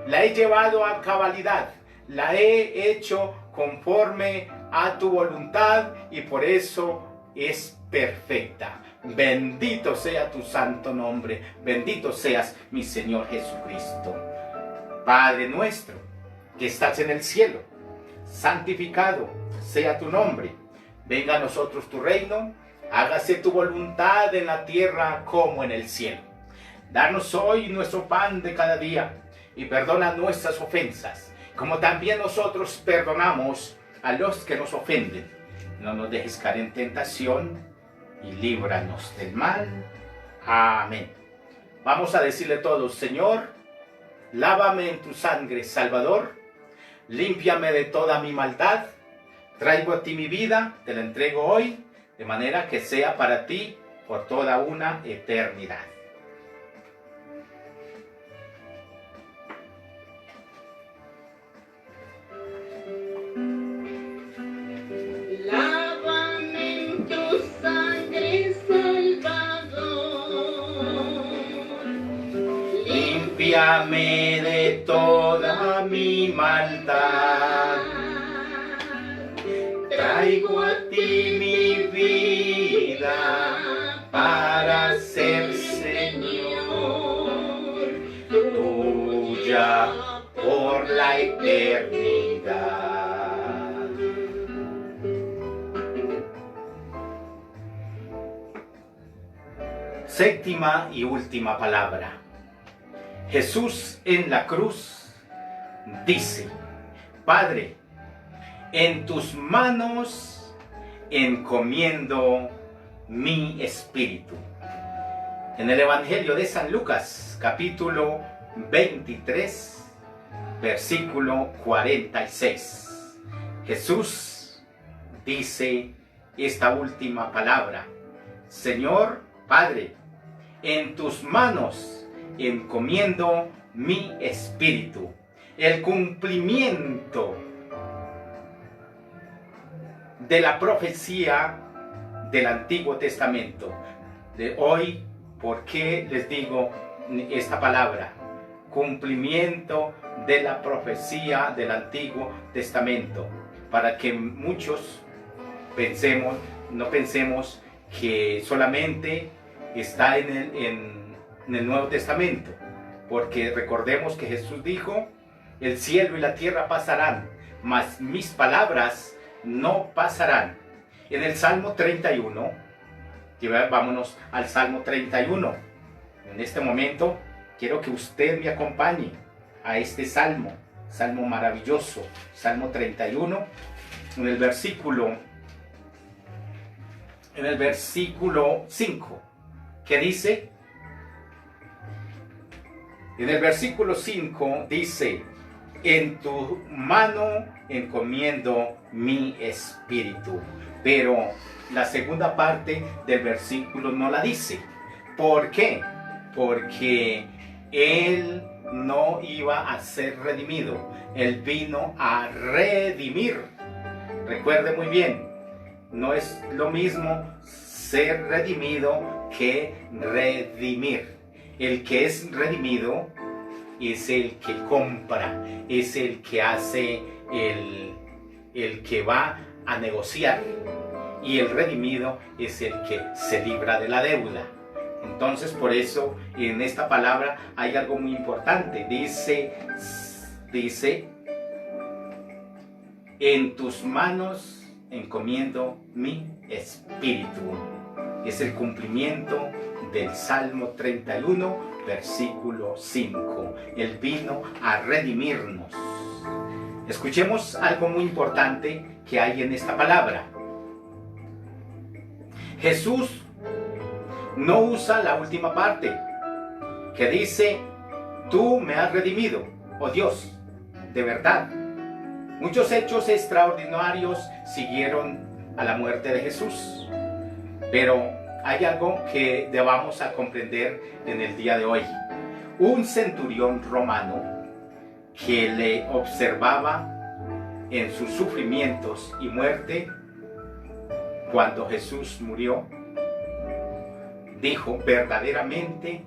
la he llevado a cabalidad, la he hecho conforme a tu voluntad y por eso es perfecta. Bendito sea tu santo nombre, bendito seas mi Señor Jesucristo. Padre nuestro, que estás en el cielo, santificado sea tu nombre. Venga a nosotros tu reino, hágase tu voluntad en la tierra como en el cielo. Danos hoy nuestro pan de cada día y perdona nuestras ofensas, como también nosotros perdonamos a los que nos ofenden. No nos dejes caer en tentación y líbranos del mal. Amén. Vamos a decirle todos, Señor, lávame en tu sangre, Salvador, límpiame de toda mi maldad, traigo a ti mi vida, te la entrego hoy, de manera que sea para ti por toda una eternidad. Lávame en tu sangre, Salvador. Límpiame de toda mi maldad. Traigo a ti mi vida para ser Señor, tuya por la eternidad. Séptima y última palabra. Jesús en la cruz dice, Padre, en tus manos encomiendo mi espíritu. En el Evangelio de San Lucas, capítulo 23, versículo 46. Jesús dice esta última palabra, Señor Padre, en tus manos encomiendo mi espíritu. El cumplimiento de la profecía del Antiguo Testamento. De hoy, ¿por qué les digo esta palabra? Cumplimiento de la profecía del Antiguo Testamento. Para que muchos no pensemos que solamente está en el Nuevo Testamento. Porque recordemos que Jesús dijo, el cielo y la tierra pasarán, mas mis palabras no pasarán. En el Salmo 31, vámonos al Salmo 31. En este momento quiero que usted me acompañe a este salmo, salmo maravilloso, Salmo 31. en el versículo 5, ¿qué dice? En el versículo 5 dice: en tu mano encomiendo mi espíritu. Pero la segunda parte del versículo no la dice. ¿Por qué? Porque Él no iba a ser redimido. Él vino a redimir. Recuerde muy bien, no es lo mismo ser redimido que redimir. El que es redimido es el que compra, es el que hace, el que va a negociar. Y el redimido es el que se libra de la deuda. Entonces, por eso en esta palabra hay algo muy importante. Dice, en tus manos encomiendo mi espíritu. Es el cumplimiento del Salmo 31, versículo 5. Él vino a redimirnos. Escuchemos algo muy importante que hay en esta palabra. Jesús no usa la última parte, que dice: tú me has redimido, oh Dios, de verdad. Muchos hechos extraordinarios siguieron a la muerte de Jesús, pero hay algo que debamos a comprender en el día de hoy. Un centurión romano que le observaba en sus sufrimientos y muerte cuando Jesús murió, dijo: verdaderamente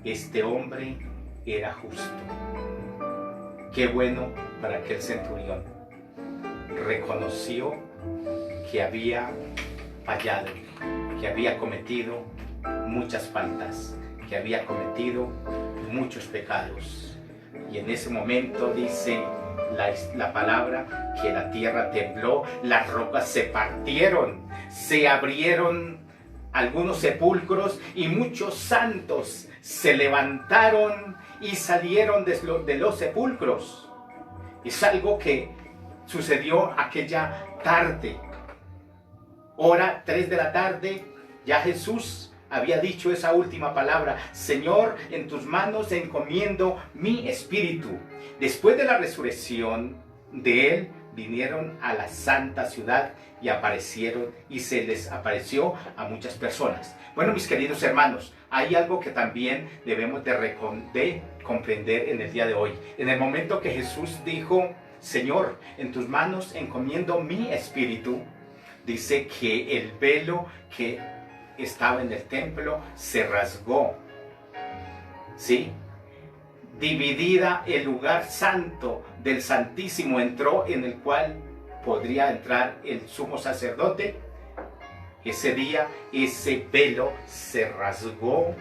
este hombre era justo. Qué bueno para aquel centurión. Reconoció que había fallado, que había cometido muchas faltas, que había cometido muchos pecados. Y en ese momento dice la palabra que la tierra tembló, las rocas se partieron, se abrieron algunos sepulcros y muchos santos se levantaron y salieron de los sepulcros. Es algo que sucedió aquella tarde, hora 3 de la tarde. Ya Jesús había dicho esa última palabra: Señor, en tus manos encomiendo mi espíritu. Después de la resurrección de Él, vinieron a la santa ciudad y aparecieron, y se les apareció a muchas personas. Bueno, mis queridos hermanos, hay algo que también debemos de comprender en el día de hoy. En el momento que Jesús dijo: Señor, en tus manos encomiendo mi espíritu, dice que el velo que estaba en el templo se rasgó, ¿sí? Dividida el lugar santo del Santísimo, entró, en el cual podría entrar el sumo sacerdote. Ese día ese velo se rasgó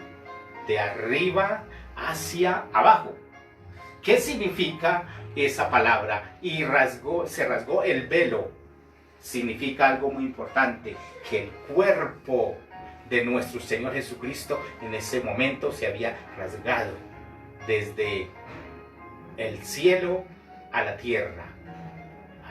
de arriba hacia abajo. ¿Qué significa esa palabra? Y se rasgó el velo. Significa algo muy importante, que el cuerpo de nuestro Señor Jesucristo en ese momento se había rasgado desde el cielo a la tierra.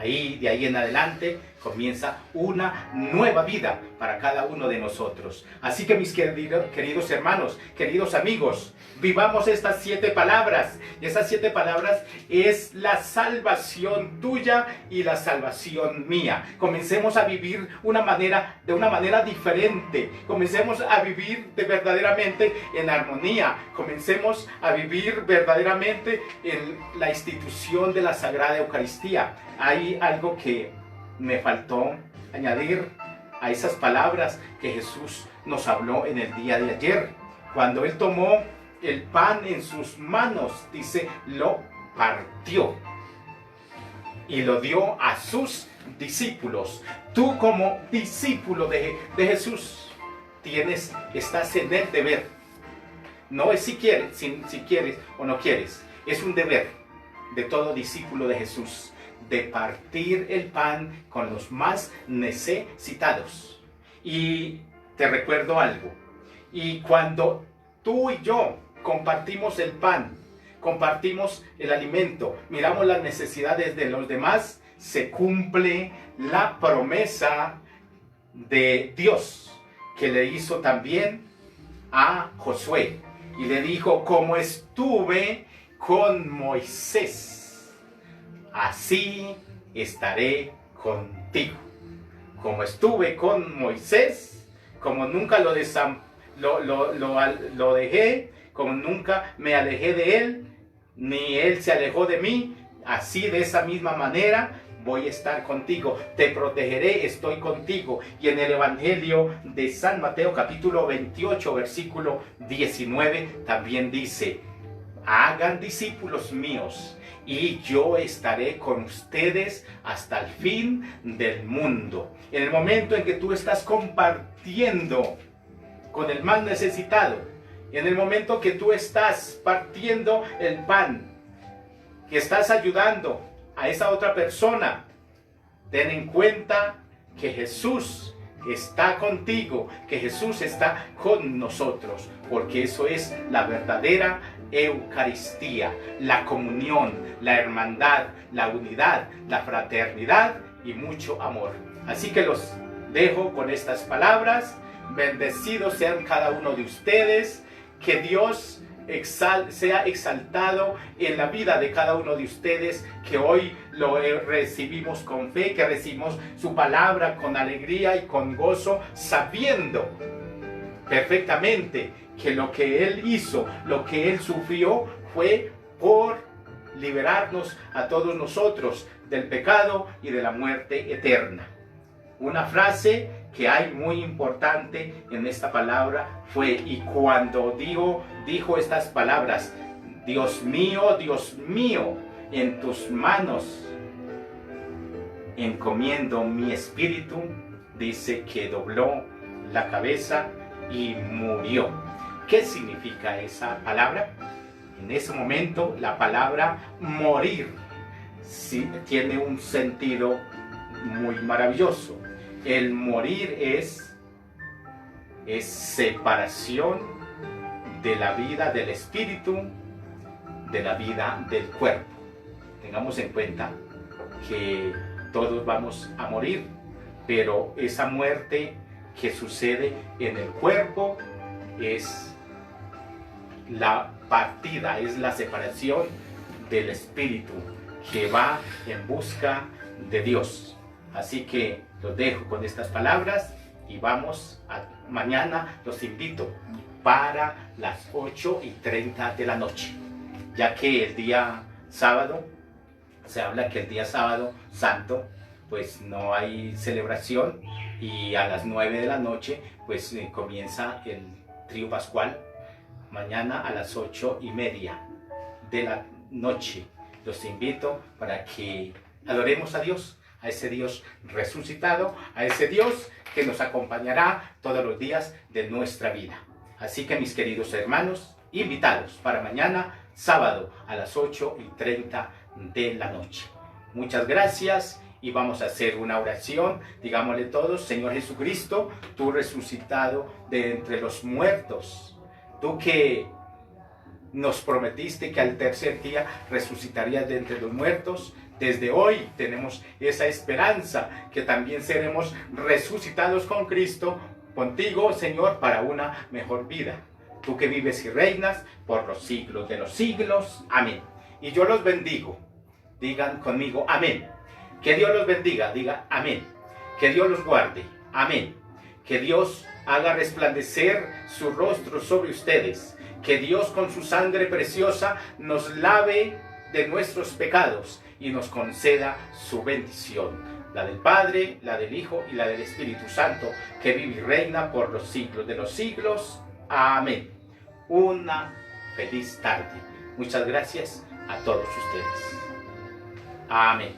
De ahí en adelante comienza una nueva vida para cada uno de nosotros. Así que, mis queridos hermanos, queridos amigos, vivamos estas 7 palabras. Y esas 7 palabras es la salvación tuya y la salvación mía. Comencemos a vivir de una manera diferente. Comencemos a vivir verdaderamente en armonía. Comencemos a vivir verdaderamente en la institución de la Sagrada Eucaristía. Hay algo que me faltó añadir a esas palabras que Jesús nos habló en el día de ayer. Cuando Él tomó el pan en sus manos, dice, lo partió y lo dio a sus discípulos. Tú, como discípulo de Jesús, estás en el deber. No es si quieres o no quieres. Es un deber de todo discípulo de Jesús, de partir el pan con los más necesitados. Y te recuerdo algo: y cuando tú y yo compartimos el pan, compartimos el alimento, miramos las necesidades de los demás, se cumple la promesa de Dios que le hizo también a Josué. Y le dijo: como estuve con Moisés, así estaré contigo. Como estuve con Moisés, como nunca lo dejé, como nunca me alejé de él, ni él se alejó de mí, así de esa misma manera voy a estar contigo, te protegeré, estoy contigo. Y en el Evangelio de San Mateo capítulo 28 versículo 19 también dice: hagan discípulos míos y yo estaré con ustedes hasta el fin del mundo. En el momento en que tú estás compartiendo con el más necesitado, en el momento que tú estás partiendo el pan, que estás ayudando a esa otra persona, ten en cuenta que Jesús está contigo, que Jesús está con nosotros, porque eso es la verdadera Eucaristía, la comunión, la hermandad, la unidad, la fraternidad y mucho amor. Así que los dejo con estas palabras. Bendecidos sean cada uno de ustedes, que Dios sea exaltado en la vida de cada uno de ustedes, que hoy lo recibimos con fe, que recibimos su palabra con alegría y con gozo, sabiendo perfectamente que lo que Él hizo, lo que Él sufrió, fue por liberarnos a todos nosotros del pecado y de la muerte eterna. Una frase que hay muy importante en esta palabra fue: y cuando dijo estas palabras, Dios mío, en tus manos encomiendo mi espíritu, dice que dobló la cabeza y murió. ¿Qué significa esa palabra? En ese momento la palabra morir sí, tiene un sentido muy maravilloso. El morir es separación de la vida del espíritu, de la vida del cuerpo. Tengamos en cuenta que todos vamos a morir, pero esa muerte que sucede en el cuerpo es la partida, es la separación del espíritu que va en busca de Dios. Así que los dejo con estas palabras y mañana los invito para las 8:30 de la noche, ya que el día sábado, se habla que el día sábado santo, pues no hay celebración, y a las 9 de la noche pues comienza el trío pascual. Mañana a las 8:30 de la noche los invito para que adoremos a Dios, a ese Dios resucitado, a ese Dios que nos acompañará todos los días de nuestra vida. Así que, mis queridos hermanos, invitados para mañana sábado a las 8:30 de la noche. Muchas gracias y vamos a hacer una oración. Digámosle todos: Señor Jesucristo, tú resucitado de entre los muertos, tú que nos prometiste que al tercer día resucitarías de entre los muertos, desde hoy tenemos esa esperanza que también seremos resucitados con Cristo, contigo, Señor, para una mejor vida. Tú que vives y reinas por los siglos de los siglos. Amén. Y yo los bendigo. Digan conmigo: amén. Que Dios los bendiga. Diga amén. Que Dios los guarde. Amén. Que Dios haga resplandecer su rostro sobre ustedes. Que Dios con su sangre preciosa nos lave de nuestros pecados y nos conceda su bendición. La del Padre, la del Hijo y la del Espíritu Santo, que vive y reina por los siglos de los siglos. Amén. Una feliz tarde. Muchas gracias a todos ustedes. Amén.